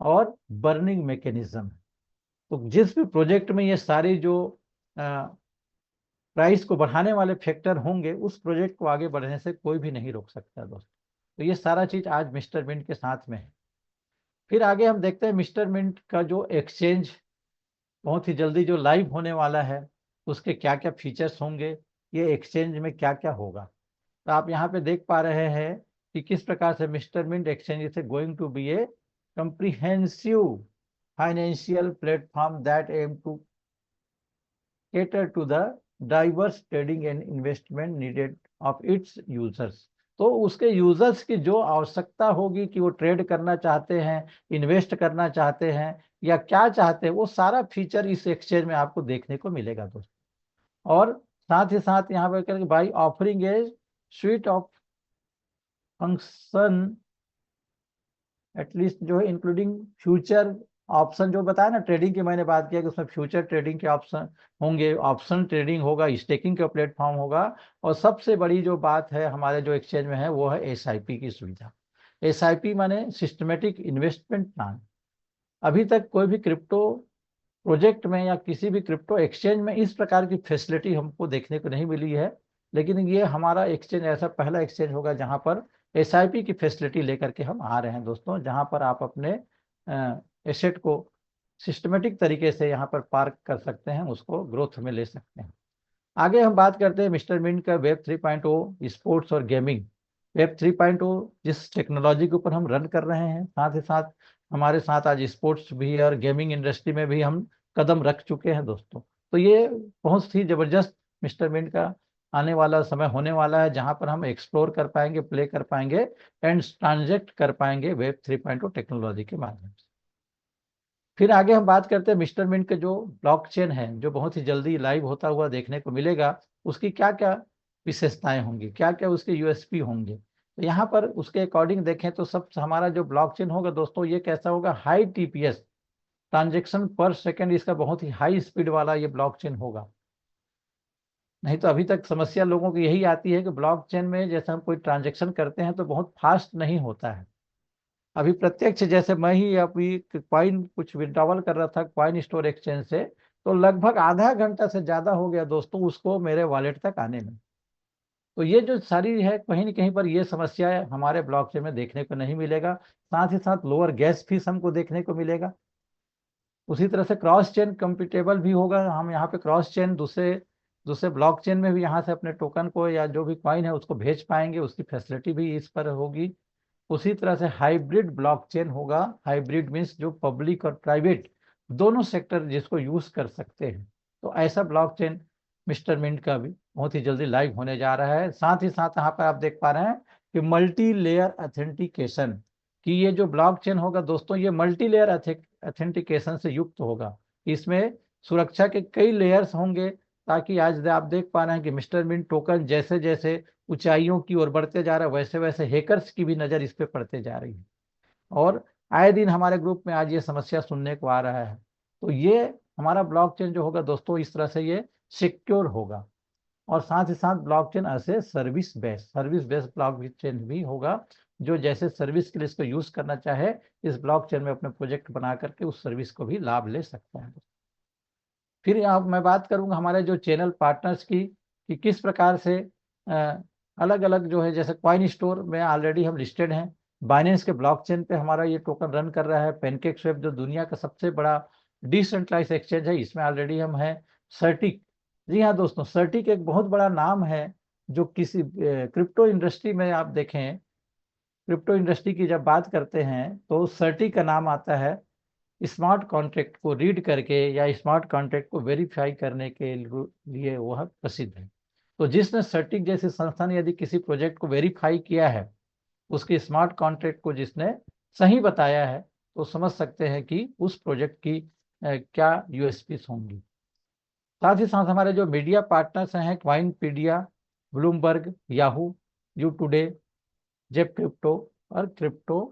और बर्निंग मैकेनिज्म। तो जिस भी प्रोजेक्ट में ये सारी जो प्राइस को बढ़ाने वाले फैक्टर होंगे, उस प्रोजेक्ट को आगे बढ़ने से कोई भी नहीं रोक सकता दोस्तों। तो ये सारा चीज आज मिस्टर मिंट के साथ में है। फिर आगे हम देखते हैं मिस्टर मिंट का जो एक्सचेंज बहुत ही जल्दी जो लाइव होने वाला है, उसके क्या क्या फीचर्स होंगे, ये एक्सचेंज में क्या क्या होगा। तो आप यहाँ पे देख पा रहे हैं कि किस प्रकार से मिस्टर मिंट एक्सचेंज से going to be a comprehensive financial platform that aim to cater to the diverse trading and investment needed of its users। तो उसके यूजर्स की जो आवश्यकता होगी कि वो ट्रेड करना चाहते हैं, इन्वेस्ट करना चाहते हैं या क्या चाहते हैं, वो सारा फीचर इस एक्सचेंज में आपको देखने को मिलेगा दोस्तों। और साथ ही साथ यहाँ पर करेंगे by offering A sweet of function at least जो है इंक्लूडिंग फ्यूचर ऑप्शन, जो बताया ना ट्रेडिंग की मैंने बात किया कि उसमें फ्यूचर ट्रेडिंग के ऑप्शन होंगे, ऑप्शन ट्रेडिंग होगा, स्टेकिंग का प्लेटफॉर्म होगा, और सबसे बड़ी जो बात है हमारे जो एक्सचेंज में है वो है एसआईपी की सुविधा। एसआईपी माने सिस्टमेटिक इन्वेस्टमेंट प्लान। अभी तक कोई भी क्रिप्टो प्रोजेक्ट में या किसी भी क्रिप्टो एक्सचेंज में इस प्रकार की फैसिलिटी हमको देखने को नहीं मिली है, लेकिन ये हमारा एक्सचेंज ऐसा पहला एक्सचेंज होगा जहां पर एसआईपी की फैसिलिटी लेकर के हम आ रहे हैं दोस्तों, जहां पर आप अपने एसेट को सिस्टमेटिक तरीके से यहाँ पर पार्क कर सकते हैं, उसको ग्रोथ में ले सकते हैं। आगे हम बात करते हैं मिस्टर मिंट का वेब 3.0 स्पोर्ट्स और गेमिंग। वेब 3.0 जिस टेक्नोलॉजी के ऊपर हम रन कर रहे हैं, साथ ही साथ हमारे साथ आज स्पोर्ट्स भी और गेमिंग इंडस्ट्री में भी हम कदम रख चुके हैं दोस्तों। तो ये बहुत ही जबरदस्त मिस्टर मिंट का आने वाला समय होने वाला है, जहां पर हम एक्सप्लोर कर पाएंगे, प्ले कर पाएंगे एंड ट्रांजेक्ट कर पाएंगे वेब 3.0 टेक्नोलॉजी के माध्यम से। फिर आगे हम बात करते हैं मिस्टर मिंट के जो ब्लॉकचेन है, जो बहुत ही जल्दी लाइव होता हुआ देखने को मिलेगा, उसकी क्या क्या विशेषताएं होंगी, क्या क्या उसके यूएसपी होंगे। तो यहाँ पर उसके अकॉर्डिंग देखें तो सब हमारा जो ब्लॉकचेन होगा दोस्तों, ये कैसा होगा, हाई टीपीएस ट्रांजेक्शन पर सेकेंड, इसका बहुत ही हाई स्पीड वाला ये ब्लॉकचेन होगा। नहीं तो अभी तक समस्या लोगों की यही आती है कि ब्लॉकचेन में जैसे हम कोई ट्रांजेक्शन करते हैं तो बहुत फास्ट नहीं होता है। अभी प्रत्यक्ष जैसे मैं ही अभी कॉइन कुछ विड्रॉवल कर रहा था कॉइन स्टोर एक्सचेंज से, तो लगभग आधा घंटा से ज्यादा हो गया दोस्तों उसको मेरे वॉलेट तक आने में। तो ये जो सारी है कहीं ना कहीं पर ये समस्या हमारे ब्लॉकचेन में देखने को नहीं मिलेगा। साथ ही साथ लोअर गैस फीस हमको देखने को मिलेगा। उसी तरह से क्रॉस चेन कंप्यूटेबल भी होगा, हम यहाँ पे क्रॉस चेन दूसरे दूसरे ब्लॉकचेन में भी यहाँ से अपने टोकन को या जो भी कॉइन है उसको भेज पाएंगे, उसकी फैसिलिटी भी इस पर होगी। उसी तरह से हाइब्रिड ब्लॉकचेन होगा। हाइब्रिड मीन्स जो पब्लिक और प्राइवेट दोनों सेक्टर जिसको यूज कर सकते हैं। तो ऐसा ब्लॉकचेन मिस्टर मिंट का भी बहुत ही जल्दी लाइव होने जा रहा है। साथ ही साथ यहाँ पर आप देख पा रहे हैं कि मल्टी लेयर अथेंटिकेशन, कि ये जो ब्लॉकचेन होगा दोस्तों, ये मल्टी लेयर अथेंटिकेशन से युक्त होगा। इसमें सुरक्षा के कई लेयर्स होंगे, ताकि आज आप देख पा रहे हैं कि मिस्टर मिंट टोकन जैसे जैसे ऊंचाइयों की ओर बढ़ते जा रहा है, वैसे वैसे हैकर्स की भी नजर इस पे पड़ते जा रही है। और आए दिन हमारे ग्रुप में आज ये समस्या सुनने को आ रहा है। तो ये हमारा ब्लॉकचेन जो होगा दोस्तों, इस तरह से ये सिक्योर होगा। और साथ ही साथ ब्लॉकचेन ऐसे सर्विस बेस्ड ब्लॉकचेन भी होगा, जो जैसे सर्विस के लिए इसको यूज करना चाहे, इस ब्लॉकचेन में अपने प्रोजेक्ट बना करके उस सर्विस को भी लाभ ले सकते हैं। फिर यहाँ मैं बात करूंगा हमारे जो चैनल पार्टनर्स की, कि किस प्रकार से अलग अलग जो है, जैसे कॉइन स्टोर में ऑलरेडी हम लिस्टेड हैं। बाइनेंस के ब्लॉकचेन पे हमारा ये टोकन रन कर रहा है। पेनकेक स्वेप जो दुनिया का सबसे बड़ा डिसेंट्रलाइज एक्सचेंज है, इसमें ऑलरेडी हम हैं। सर्टिक, जी हाँ दोस्तों, सर्टिक एक बहुत बड़ा नाम है, जो किसी क्रिप्टो इंडस्ट्री में आप देखें, क्रिप्टो इंडस्ट्री की जब बात करते हैं तो सर्टिक का नाम आता है। स्मार्ट कॉन्ट्रैक्ट को रीड करके या स्मार्ट कॉन्ट्रैक्ट को वेरीफाई करने के लिए वह प्रसिद्ध है। तो जिसने सर्टिक जैसी संस्था ने यदि किसी प्रोजेक्ट को वेरीफाई किया है, उसके स्मार्ट कॉन्ट्रैक्ट को जिसने सही बताया है, तो समझ सकते हैं कि उस प्रोजेक्ट की क्या यूएसपी होंगी। साथ ही साथ हमारे जो मीडिया पार्टनर्स हैं, Coinpedia, Bloomberg, Yahoo, U Today, जेप क्रिप्टो और क्रिप्टो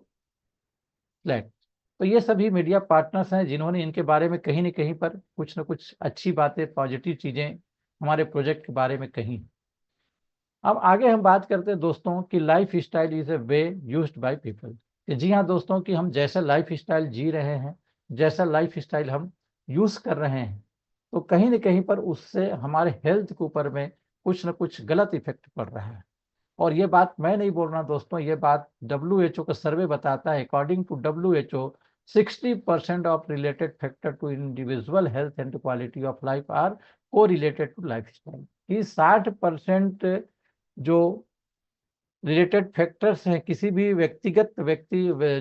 फ्लैट। तो ये सभी मीडिया पार्टनर्स हैं जिन्होंने इनके बारे में कहीं न कहीं पर कुछ न कुछ अच्छी बातें, पॉजिटिव चीजें हमारे प्रोजेक्ट के बारे में कही। अब आगे हम बात करते हैं दोस्तों कि lifestyle is a way used by people. जी हाँ दोस्तों, कि हम जैसा लाइफ स्टाइल जी रहे हैं, जैसा लाइफ स्टाइल हम यूज कर रहे हैं, तो कहीं न कहीं पर उससे हमारे हेल्थ के ऊपर में कुछ न कुछ गलत इफेक्ट पड़ रहा है। और ये बात मैं नहीं बोल रहा दोस्तों, ये बात WHO का सर्वे बताता है। According to WHO, 60% of related factor to individual health and quality of life are correlated to lifestyle. कि 60% जो रिलेटेड फैक्टर्स हैं किसी भी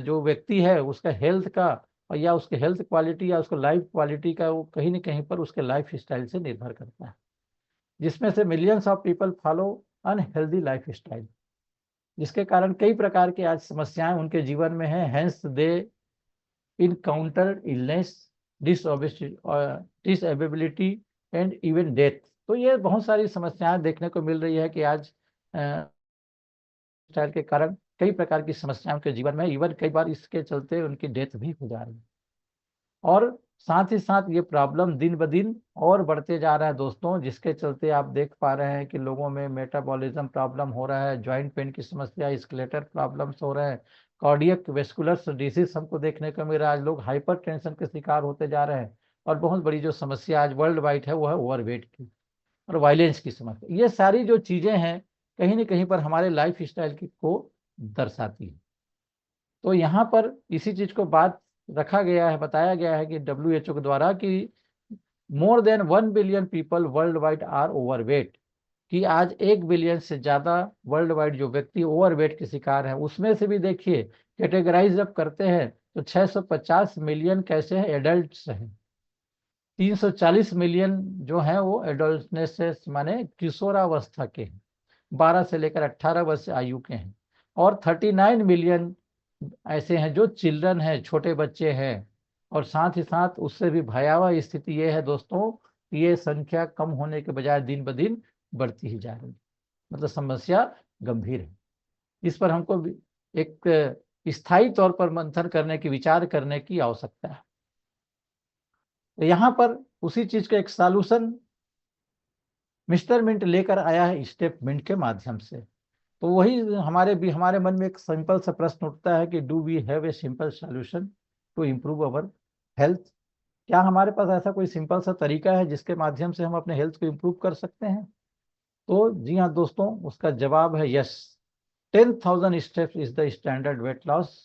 जो व्यक्ति है उसका हेल्थ का, और या उसके हेल्थ क्वालिटी या उसको लाइफ क्वालिटी का, वो कहीं ना कहीं पर उसके लाइफ स्टाइल से निर्भर करता है, जिसमें से millions of people follow unhealthy life style. जिसके कारण कई प्रकार की आज समस्याएं उनके जीवन में हैं। Hence they encounter illness, disability and even death. तो ये बहुत सारी समस्याएं देखने को मिल रही है कि आज स्टाइल के कारण कई प्रकार की समस्याएं उनके जीवन में, इवन कई बार इसके चलते उनकी डेथ भी हो जा रही है। और साथ ही साथ ये प्रॉब्लम दिन ब दिन और बढ़ते जा रहा है दोस्तों, जिसके चलते आप देख पा रहे हैं कि लोगों में मेटाबॉलिज्म प्रॉब्लम हो रहा है, जॉइंट पेन की समस्या, स्केलेटल प्रॉब्लम्स हो रहे हैं, कार्डियक वेस्कुलर डिसीज हमको देखने को मिल रहा है। आज लोग हाइपर टेंशन के शिकार होते जा रहे हैं। और बहुत बड़ी जो समस्या आज वर्ल्ड वाइड है वो है ओवरवेट की और वायलेंस की समस्या। ये सारी जो चीजें हैं कहीं ना कहीं पर हमारे लाइफ स्टाइल की को दर्शाती है। तो यहाँ पर इसी चीज को बात रखा गया है, बताया गया है कि WHO के द्वारा कि more than 1 billion people worldwide are overweight, कि आज 1 बिलियन से ज्यादा वर्ल्ड वाइड जो व्यक्ति ओवरवेट के शिकार हैं। उसमें से भी देखिए कैटेगराइज जब करते हैं तो 650 मिलियन कैसे हैं, एडल्ट्स हैं। 340 मिलियन जो हैं वो एडोलेसेंस माने किशोरावस्था के हैं, 12 से लेकर 18 वर्ष आयु के हैं। और 39 मिलियन ऐसे हैं जो चिल्ड्रन हैं, छोटे बच्चे हैं। और साथ ही साथ उससे भी भयावह स्थिति ये है दोस्तों, ये संख्या कम होने के बजाय दिन ब दिन बढ़ती ही जा रही है। मतलब समस्या गंभीर है। इस पर हमको एक स्थायी तौर पर मंथन करने की, विचार करने की आवश्यकता है। तो यहाँ पर उसी चीज का एक सॉल्यूशन मिस्टर मिंट लेकर आया है स्टेप मिंट के माध्यम से। तो वही हमारे मन में एक सिंपल सा प्रश्न उठता है कि do we have a simple solution to improve our health? क्या हमारे पास ऐसा कोई सिंपल सा तरीका है जिसके माध्यम से हम अपने हेल्थ को इम्प्रूव कर सकते हैं? तो जी हाँ दोस्तों, उसका जवाब है yes. 10,000 steps is the standard weight loss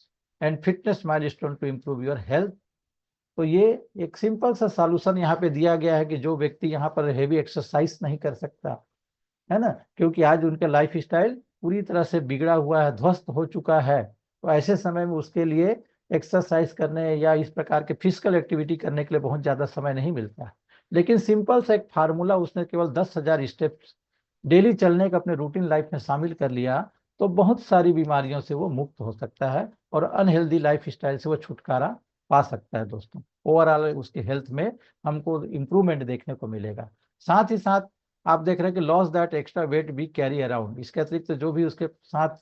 and fitness milestone to improve your health. तो ये एक सिंपल सा सॉल्यूशन यहाँ पे दिया गया है कि जो व्यक्ति यहाँ पर हेवी एक्सरसाइज नहीं कर सकता है ना, क्योंकि आज उनका लाइफ स्टाइल पूरी तरह से बिगड़ा हुआ है, ध्वस्त हो चुका है। तो ऐसे समय में उसके लिए एक्सरसाइज करने या इस प्रकार के फिजिकल एक्टिविटी करने के लिए बहुत ज़्यादा समय नहीं मिलता है। लेकिन सिंपल सा एक फार्मूला उसने केवल 10,000 स्टेप्स डेली चलने का अपने रूटीन लाइफ में शामिल कर लिया तो बहुत सारी बीमारियों से वो मुक्त हो सकता है और अनहेल्दी लाइफ स्टाइल से वो छुटकारा पा सकता है दोस्तों। ओवरऑल उसकी हेल्थ में हमको इम्प्रूवमेंट देखने को मिलेगा। साथ ही साथ आप देख रहे हैं कि loss that extra weight be carry around, इसके अतिरिक्त जो भी उसके साथ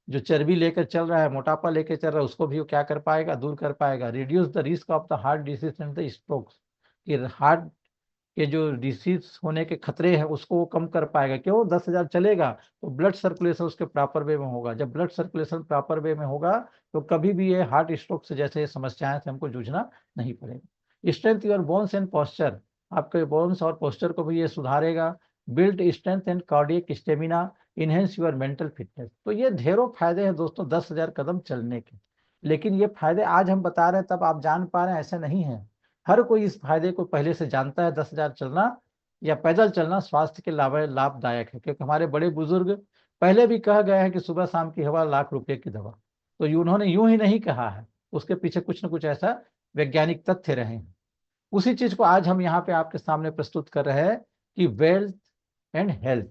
जो चर्बी लेकर चल रहा है, मोटापा लेकर चल रहा है, उसको भी वो क्या कर पाएगा, दूर कर पाएगा। Reduce the risk of the heart disease and the strokes, कि हार्ट के जो डिसीज होने के खतरे हैं उसको वो कम कर पाएगा। क्यों? 10,000 चलेगा तो ब्लड सर्कुलेशन उसके प्रॉपर वे में होगा। जब ब्लड सर्कुलेशन प्रॉपर वे में होगा तो कभी भी ये हार्ट स्ट्रोक से जैसे समस्याएं से हमको जूझना नहीं पड़ेगा। Strength your bones and posture, आपके बोन्स और पोस्चर को भी ये सुधारेगा। Build strength and cardiac stamina, enhance your mental fitness. तो ये ढेरों फायदे हैं दोस्तों 10,000 कदम चलने के। लेकिन ये फायदे आज हम बता रहे हैं तब आप जान पा रहे हैं, ऐसा नहीं है। हर कोई इस फायदे को पहले से जानता है। 10,000 चलना या पैदल चलना स्वास्थ्य के लाभदायक है, क्योंकि हमारे बड़े बुजुर्ग पहले भी कह गए हैं कि सुबह शाम की हवा लाख रुपए की दवा। तो उन्होंने यूं ही नहीं कहा है, उसके पीछे कुछ न कुछ ऐसा वैज्ञानिक तथ्य रहे हैं। उसी चीज को आज हम यहाँ पे आपके सामने प्रस्तुत कर रहे हैं कि वेल्थ एंड हेल्थ,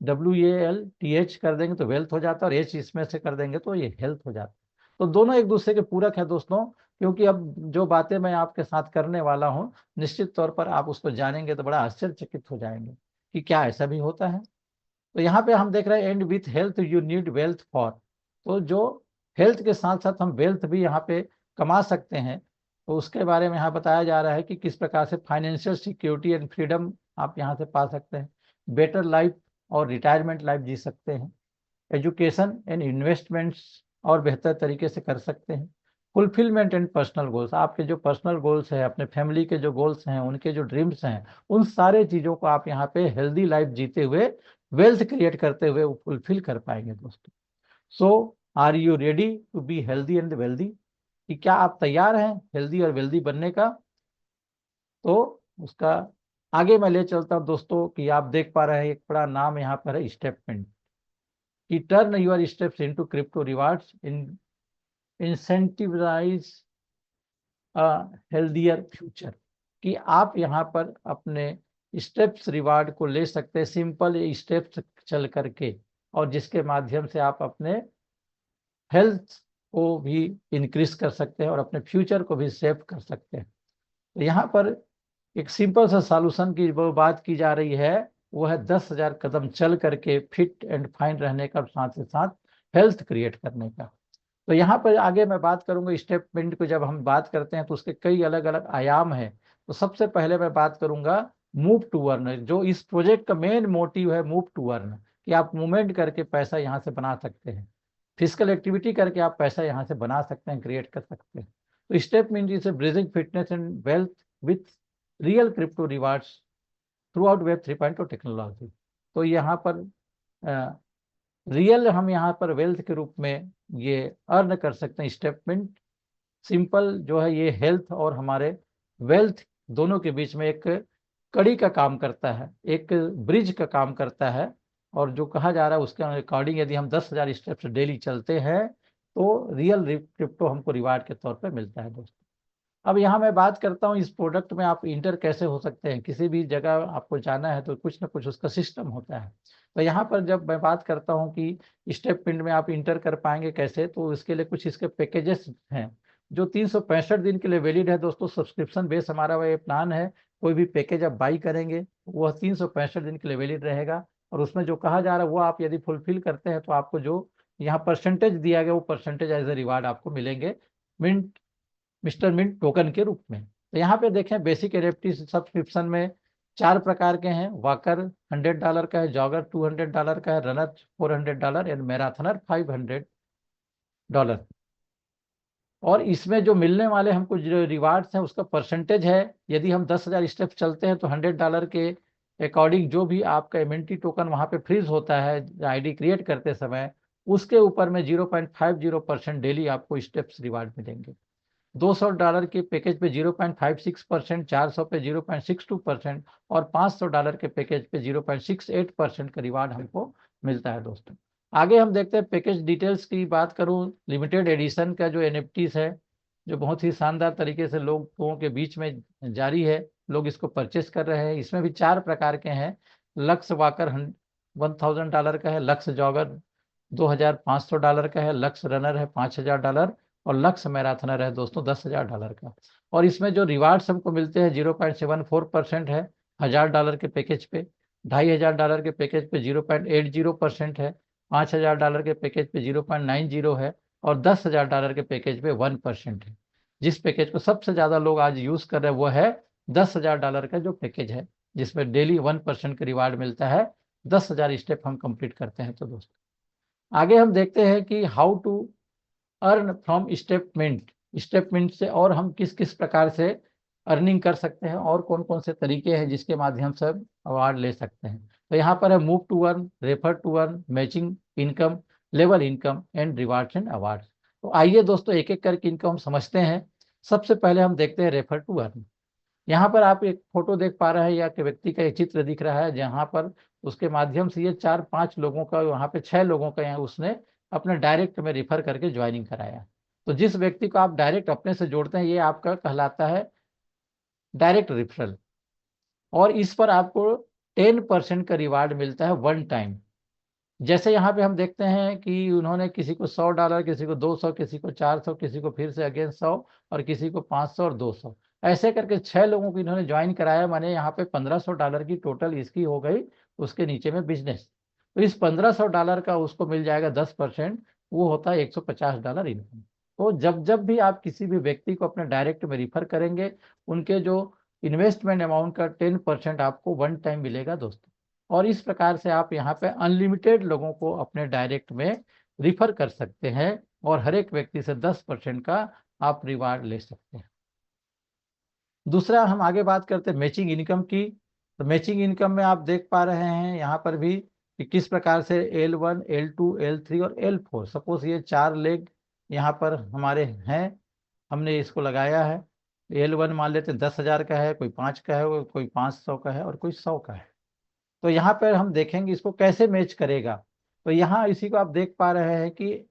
WALTH कर देंगे तो वेल्थ हो जाता है और H इसमें से कर देंगे तो ये हेल्थ हो जाता है। तो दोनों एक दूसरे के पूरक है दोस्तों। क्योंकि अब जो बातें मैं आपके साथ करने वाला हूँ निश्चित तौर पर आप उसको जानेंगे तो बड़ा आश्चर्यचकित हो जाएंगे कि क्या ऐसा भी होता है। तो यहाँ पे हम देख रहे हैं and with health you need wealth for. तो जो हेल्थ के साथ साथ हम वेल्थ भी यहाँ पे कमा सकते हैं, तो उसके बारे में यहाँ बताया जा रहा है कि किस प्रकार से फाइनेंशियल सिक्योरिटी एंड फ्रीडम आप यहाँ से पा सकते हैं, बेटर लाइफ और रिटायरमेंट लाइफ जी सकते हैं, एजुकेशन एंड इन्वेस्टमेंट्स और बेहतर तरीके से कर सकते हैं, फुलफिलमेंट एंड पर्सनल गोल्स, आपके जो पर्सनल गोल्स हैं, अपने फैमिली के जो गोल्स हैं, उनके जो ड्रीम्स हैं, उन सारे चीज़ों को आप यहाँ पे हेल्दी लाइफ जीते हुए, वेल्थ क्रिएट करते हुए फुलफिल कर पाएंगे दोस्तों। So are you ready to be healthy and wealthy, कि क्या आप तैयार हैं हेल्दी और वेल्दी बनने का? तो उसका आगे मैं ले चलता हूँ दोस्तों कि आप देख पा रहे हैं एक बड़ा नाम यहाँ पर है स्टेपमेंट, कि turn your steps into crypto rewards in incentivise healthier future, कि आप यहाँ पर अपने स्टेप्स रिवार्ड को ले सकते हैं सिंपल स्टेप्स चल करके। और जिसके माध्यम से आप अपने हेल्थ को भी इंक्रीज कर सकते हैं और अपने फ्यूचर को भी सेव कर सकते हैं। तो यहाँ पर एक सिंपल सा सॉल्यूशन की वो बात की जा रही है, वो है 10,000 कदम चल करके फिट एंड फाइन रहने का, साथ ही साथ हेल्थ क्रिएट करने का। तो यहाँ पर आगे मैं बात करूंगा स्टेटमेंट को। जब हम बात करते हैं तो उसके कई अलग अलग आयाम हैं। तो सबसे पहले मैं बात करूंगा मूव टू अर्न। जो इस प्रोजेक्ट का मेन मोटिव है मूव टू अर्न, कि आप मूवमेंट करके पैसा यहाँ से बना सकते हैं, फिजिकल एक्टिविटी करके आप पैसा यहाँ से बना सकते हैं, क्रिएट कर सकते हैं। तो statement is bridging fitness and wealth with real crypto rewards through out web 3.0 technology. तो यहाँ पर रियल हम यहाँ पर वेल्थ के रूप में ये अर्न कर सकते हैं। स्टेटमेंट सिंपल जो है ये हेल्थ और हमारे वेल्थ दोनों के बीच में एक कड़ी का काम करता है, एक ब्रिज का काम करता है। और जो कहा जा रहा है उसके अकॉर्डिंग यदि हम 10,000 स्टेप्स डेली चलते हैं तो रियल क्रिप्टो हमको रिवार्ड के तौर पर मिलता है दोस्तों। अब यहाँ मैं बात करता हूँ इस प्रोडक्ट में आप इंटर कैसे हो सकते हैं। किसी भी जगह आपको जाना है तो कुछ ना कुछ उसका सिस्टम होता है। तो यहाँ पर जब मैं बात करता हूँ कि स्टेप पिंड में आप इंटर कर पाएंगे कैसे, तो इसके लिए कुछ इसके पैकेजेस हैं जो 365 दिन के लिए वैलिड है दोस्तों। सब्सक्रिप्शन बेस हमारा वह प्लान है। कोई भी पैकेज आप बाई करेंगे वह 365 दिन के लिए वैलिड रहेगा। और उसमें जो कहा जा रहा है वो आप यदि फुलफिल करते हैं तो आपको जो यहाँ परसेंटेज दिया गया वो परसेंटेज एज ए रिवार्ड आपको मिलेंगे मिंट मिस्टर मिंट टोकन के रूप में। तो यहाँ पे देखें बेसिक एनएफटी सब्सक्रिप्शन में 4 प्रकार के हैं। वॉकर $100 का है, जॉगर $200 का है, रनर $400 एंड मैराथनर $500। और इसमें जो मिलने वाले हमको जो रिवार्ड्स हैं उसका परसेंटेज है। यदि हम 10,000 स्टेप चलते हैं तो $100 के अकॉर्डिंग जो भी आपका एमएनटी टोकन वहाँ पे फ्रीज होता है आईडी क्रिएट करते समय, उसके ऊपर में 0.50% डेली आपको स्टेप्स रिवार्ड मिलेंगे। $200 के पैकेज पे 0.56%, 400 पे 0.62% और $500 के पैकेज पे 0.68% का रिवार्ड हमको मिलता है दोस्तों। आगे हम देखते हैं पैकेज डिटेल्स की बात करूं। लिमिटेड एडिशन का जो एनएफटीज है जो बहुत ही शानदार तरीके से लोगों के बीच में जारी है, लोग इसको परचेस कर रहे हैं। इसमें भी 4 प्रकार के हैं। लक्स वाकर $1,000 का है, लक्स जॉगर $2,500 का है, लक्स रनर है $5,000 और लक्स मैराथनर है दोस्तों $10,000 का। और इसमें जो रिवार्ड्स हमको मिलते हैं 0.74% है $1,000 के पैकेज पे, $2,500 के पैकेज पे 0.80% है, $5,000 के पैकेज पे 0.90 है और $10,000 के पैकेज पे 1% है। जिस पैकेज को सबसे ज्यादा लोग आज यूज कर रहे हैं वो है $10,000 का जो पैकेज है, जिसमें डेली 1% का रिवार्ड मिलता है। 10,000 स्टेप हम कंप्लीट करते हैं। तो दोस्तों आगे हम देखते हैं कि how to earn from Stepmint. Stepmint से और हम किस किस प्रकार से अर्निंग कर सकते हैं और कौन कौन से तरीके हैं जिसके माध्यम से अवार्ड ले सकते हैं। तो यहाँ पर है move to earn, refer to earn, matching income, level income and rewards and awards. तो आइए दोस्तों एक एक करके इनको हम समझते हैं। सबसे पहले हम देखते हैं रेफर टू अर्न। यहाँ पर आप एक फोटो देख पा रहे हैं या कि व्यक्ति का एक चित्र दिख रहा है जहाँ पर उसके माध्यम से ये 4-5 लोगों का, वहाँ पे 6 लोगों का यहाँ उसने अपने डायरेक्ट में रिफर करके ज्वाइनिंग कराया। तो जिस व्यक्ति को आप डायरेक्ट अपने से जोड़ते हैं ये आपका कहलाता है डायरेक्ट रिफरल। और इस पर आपको 10% का रिवार्ड मिलता है वन टाइम। जैसे यहाँ पे हम देखते हैं कि उन्होंने किसी को $100, किसी को 200, किसी को 400, किसी को फिर से अगेन 100 और किसी को 500 और 200, ऐसे करके 6 लोगों को इन्होंने ज्वाइन कराया। माने यहाँ पे $1,500 की टोटल इसकी हो गई उसके नीचे में बिजनेस। तो इस $1,500 का उसको मिल जाएगा 10%, वो होता है $150 इनकम। तो जब जब भी आप किसी भी व्यक्ति को अपने डायरेक्ट में रिफर करेंगे उनके जो इन्वेस्टमेंट अमाउंट का 10% आपको वन टाइम मिलेगा दोस्तों। और इस प्रकार से आप यहाँ पे अनलिमिटेड लोगों को अपने डायरेक्ट में रिफर कर सकते हैं और हर एक व्यक्ति से 10% का आप रिवार्ड ले सकते हैं। दूसरा हम आगे बात करते हैं मैचिंग इनकम की। तो मैचिंग इनकम में आप देख पा रहे हैं यहाँ पर भी कि किस प्रकार से L1, L2, L3 और L4, सपोज ये 4 लेग यहाँ पर हमारे हैं, हमने इसको लगाया है। L1 मान लेते हैं 10,000 का है, कोई 5 का है, कोई 500 का है और कोई 100 का है। तो यहाँ पर हम देखेंगे इसको कैसे मैच करेगा। तो यहाँ इसी को आप देख पा रहे हैं कि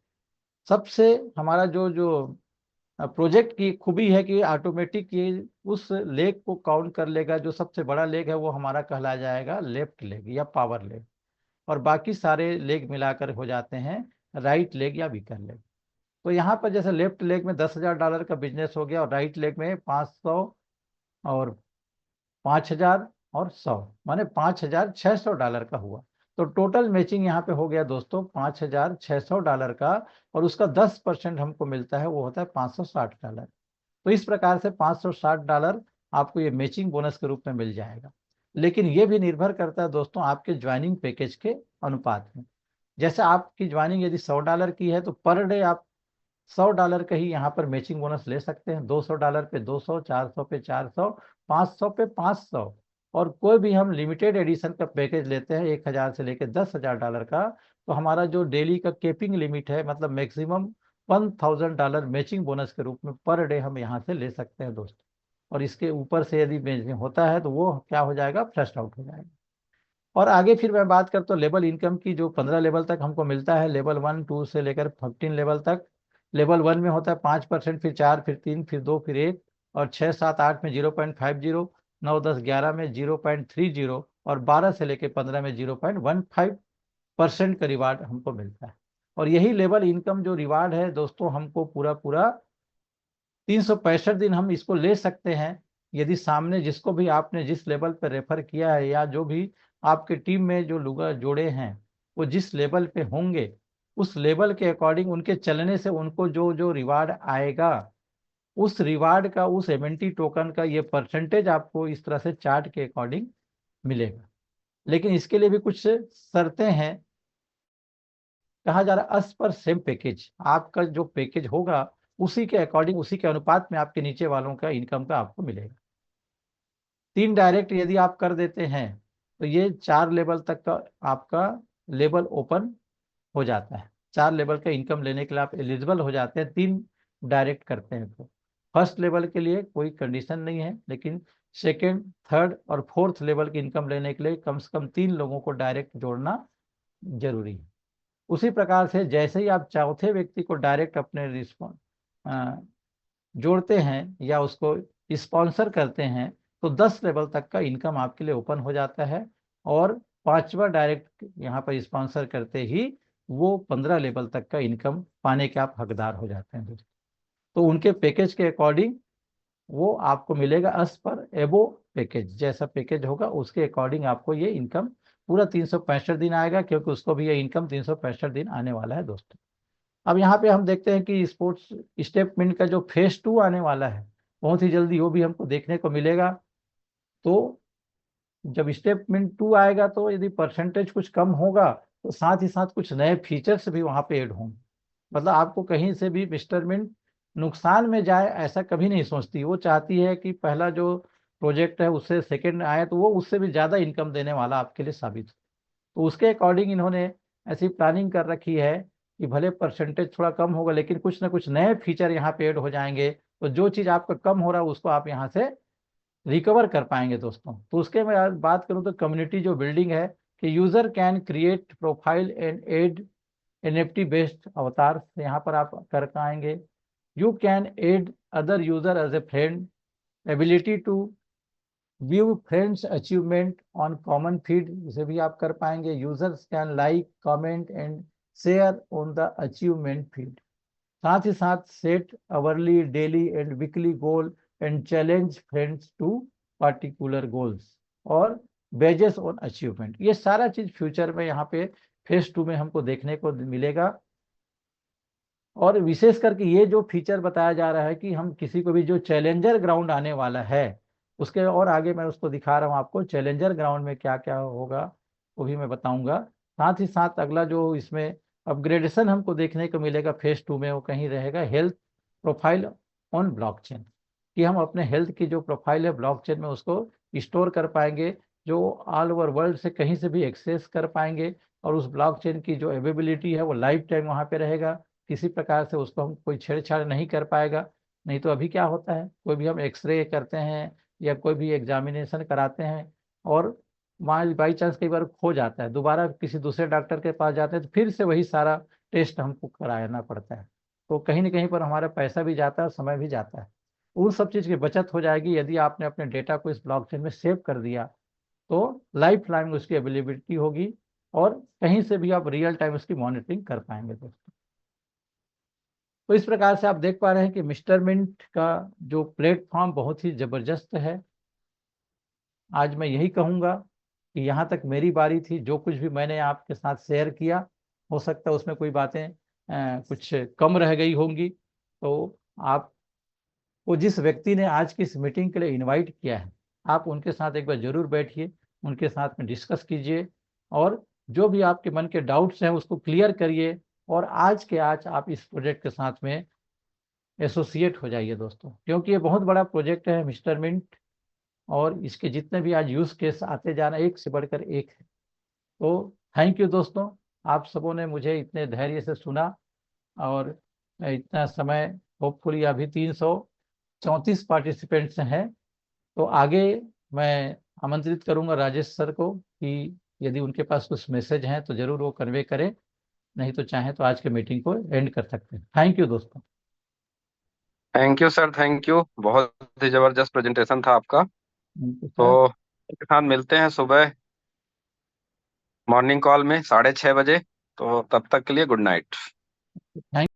सबसे हमारा जो जो प्रोजेक्ट की खूबी है कि ऑटोमेटिक ये उस लेग को काउंट कर लेगा। जो सबसे बड़ा लेग है वो हमारा कहला जाएगा लेफ्ट लेग या पावर लेग। और बाकी सारे लेग मिलाकर हो जाते हैं राइट लेग या वीकर लेग। तो यहाँ पर जैसे लेफ्ट लेग में $10,000 का बिजनेस हो गया और राइट लेग में 500 और 5,000 और 100, माने $5,600 का हुआ। तो टोटल मैचिंग यहाँ पे हो गया दोस्तों $5,600 का, और उसका 10% हमको मिलता है, वो होता है $560। तो इस प्रकार से $560 आपको ये मैचिंग बोनस के रूप में मिल जाएगा। लेकिन ये भी निर्भर करता है दोस्तों आपके ज्वाइनिंग पैकेज के अनुपात में। जैसे आपकी ज्वाइनिंग यदि $100 की है तो पर डे आप $100 का ही यहाँ पर मैचिंग बोनस ले सकते हैं। $200 पे 200, 400 पे 400, 500 पे 500। और कोई भी हम लिमिटेड एडिशन का पैकेज लेते हैं 1,000 से लेकर $10,000 का, तो हमारा जो डेली का केपिंग लिमिट है, मतलब मैक्सिमम $1,000 मैचिंग बोनस के रूप में पर डे हम यहाँ से ले सकते हैं दोस्तों। और इसके ऊपर से यदि मैचिंग होता है तो वो क्या हो जाएगा, फ्लश आउट हो जाएगा। और आगे फिर मैं बात करता हूँ लेवल इनकम की, जो 15 लेवल तक हमको मिलता है, लेवल 1, 2 से लेकर 15 लेवल तक। लेवल 1 में होता है 5%, फिर 4, फिर 3, फिर 2, फिर 1, और 6, 7, 8 में 0.50, 9, 10, 11 में 0.30, और 12 से लेकर 15 में 0.15% का रिवार्ड हमको मिलता है। और यही लेवल इनकम जो रिवार्ड है दोस्तों, हमको पूरा पूरा 365 दिन हम इसको ले सकते हैं। यदि सामने जिसको भी आपने जिस लेवल पर रेफर किया है, या जो भी आपके टीम में जो लोग जोड़े हैं वो जिस लेवल पे होंगे, उस लेवल के अकॉर्डिंग उनके चलने से उनको जो जो रिवार्ड आएगा, उस रिवार्ड का, उस एमएनटी टोकन का ये परसेंटेज आपको इस तरह से चार्ट के अकॉर्डिंग मिलेगा। लेकिन इसके लिए भी कुछ शर्तें हैं। कहा जा रहा है अस पर सेम पैकेज, आपका जो पैकेज होगा उसी के अकॉर्डिंग, उसी के अनुपात में आपके नीचे वालों का इनकम का आपको मिलेगा। 3 डायरेक्ट यदि आप कर देते हैं तो ये 4 लेवल तक का आपका लेवल ओपन हो जाता है। 4 लेवल का इनकम लेने के लिए आप एलिजिबल हो जाते हैं, 3 डायरेक्ट करते हैं तो। फर्स्ट लेवल के लिए कोई कंडीशन नहीं है, लेकिन सेकेंड, थर्ड और फोर्थ लेवल की इनकम लेने के लिए कम से कम 3 लोगों को डायरेक्ट जोड़ना जरूरी है। उसी प्रकार से जैसे ही आप चौथे व्यक्ति को डायरेक्ट अपने रिस्पॉन्स जोड़ते हैं या उसको स्पॉन्सर करते हैं, तो 10 लेवल तक का इनकम आपके लिए ओपन हो जाता है। और 5वां डायरेक्ट यहाँ पर स्पॉन्सर करते ही वो 15 लेवल तक का इनकम पाने के आप हकदार हो जाते हैं दोस्तों। तो उनके पैकेज के अकॉर्डिंग वो आपको मिलेगा अस पर एबो पैकेज, जैसा पैकेज होगा उसके अकॉर्डिंग आपको ये इनकम पूरा 365 दिन आएगा, क्योंकि उसको भी ये इनकम 365 दिन आने वाला है दोस्तों। अब यहाँ पे हम देखते हैं कि स्पोर्ट्स स्टेटमेंट का जो फेज 2 आने वाला है बहुत ही जल्दी, वो भी हमको देखने को मिलेगा। तो जब स्टेटमेंट 2 आएगा तो यदि परसेंटेज कुछ कम होगा तो साथ ही साथ कुछ नए फीचर्स भी वहाँ पे ऐड होंगे। मतलब आपको कहीं से भी मिस्टर मिंट नुकसान में जाए ऐसा कभी नहीं सोचती, वो चाहती है कि पहला जो प्रोजेक्ट है उससे सेकंड आए तो वो उससे भी ज़्यादा इनकम देने वाला आपके लिए साबित हो। तो उसके अकॉर्डिंग इन्होंने ऐसी प्लानिंग कर रखी है कि भले परसेंटेज थोड़ा कम होगा लेकिन कुछ ना कुछ नए फीचर यहाँ पे ऐड हो जाएंगे, तो जो चीज़ आपका कम हो रहा है उसको आप यहाँ से रिकवर कर पाएंगे दोस्तों। तो उसके मैं आज बात करूँ तो कम्युनिटी जो बिल्डिंग है, कि user can create profile and add NFT based avatar, यहाँ पर आप कर पाएंगे। You can add other user as a friend, ability to view friends achievement on common feed, इसे भी आप कर पाएंगे। Users can like, comment and share on the achievement feed. साथ ही साथ set hourly, daily and weekly goal and challenge friends to particular goals और badges on achievement. ये सारा चीज फ्यूचर में यहाँ पे फेज 2 में हमको देखने को मिलेगा। और विशेष करके ये जो फीचर बताया जा रहा है कि हम किसी को भी, जो चैलेंजर ग्राउंड आने वाला है उसके और आगे मैं उसको दिखा रहा हूँ आपको, चैलेंजर ग्राउंड में क्या क्या होगा वो भी मैं बताऊंगा। साथ ही साथ अगला जो इसमें अपग्रेडेशन हमको देखने को मिलेगा फेज 2 में, वो कहीं रहेगा हेल्थ प्रोफाइल ऑन ब्लॉकचेन, कि हम अपने हेल्थ की जो प्रोफाइल है ब्लॉकचेन में उसको स्टोर कर पाएंगे, जो ऑल ओवर वर्ल्ड से कहीं से भी एक्सेस कर पाएंगे। और उस ब्लॉकचेन की जो अवेलेबिलिटी है वो लाइफ टाइम वहाँ पे रहेगा, किसी प्रकार से उसको हम कोई छेड़छाड़ नहीं कर पाएगा। नहीं तो अभी क्या होता है, कोई भी हम एक्सरे करते हैं या कोई भी एग्जामिनेशन कराते हैं और वहाँ बाई चांस कई बार खो जाता है, दोबारा किसी दूसरे डॉक्टर के पास जाते हैं तो फिर से वही सारा टेस्ट हमको कराना पड़ता है। तो कहीं ना कहीं पर हमारा पैसा भी जाता है, समय भी जाता है। उन सब चीज़ की बचत हो जाएगी यदि आपने अपने डेटा को इस ब्लॉकचेन में सेव कर दिया, तो लाइफ टाइम उसकी अवेलेबिलिटी होगी। और कहीं से भी आप रियल टाइम उसकी मॉनिटरिंग कर पाएंगे दोस्तों। तो इस प्रकार से आप देख पा रहे हैं कि मिस्टर मिंट का जो प्लेटफॉर्म बहुत ही ज़बरदस्त है। आज मैं यही कहूँगा कि यहाँ तक मेरी बारी थी, जो कुछ भी मैंने आपके साथ शेयर किया, हो सकता है उसमें कोई बातें कुछ कम रह गई होंगी। तो आपको जिस व्यक्ति ने आज की इस मीटिंग के लिए इनवाइट किया है, आप उनके साथ एक बार जरूर बैठिए, उनके साथ में डिस्कस कीजिए, और जो भी आपके मन के डाउट्स हैं उसको क्लियर करिए, और आज के आज आप इस प्रोजेक्ट के साथ में एसोसिएट हो जाइए दोस्तों, क्योंकि ये बहुत बड़ा प्रोजेक्ट है मिस्टर मिंट, और इसके जितने भी आज यूज केस आते जा रहे हैं एक से बढ़कर एक है। तो थैंक यू दोस्तों, आप सबों ने मुझे इतने धैर्य से सुना, और इतना समय, होपफुली अभी 334 पार्टिसिपेंट्स हैं। तो आगे मैं आमंत्रित करूंगा राजेश सर को कि यदि उनके पास कुछ मैसेज हैं तो जरूर वो कन्वे करें, नहीं तो चाहें तो आज के मीटिंग को एंड कर सकते हैं। थैंक यू दोस्तों। Thank you sir, thank you. बहुत ही जबरदस्त प्रेजेंटेशन था आपका। Thank you sir. तो के साथ मिलते हैं सुबह मॉर्निंग कॉल में 6:30 बजे। तो तब तक के लिए गुड नाइट। थैंक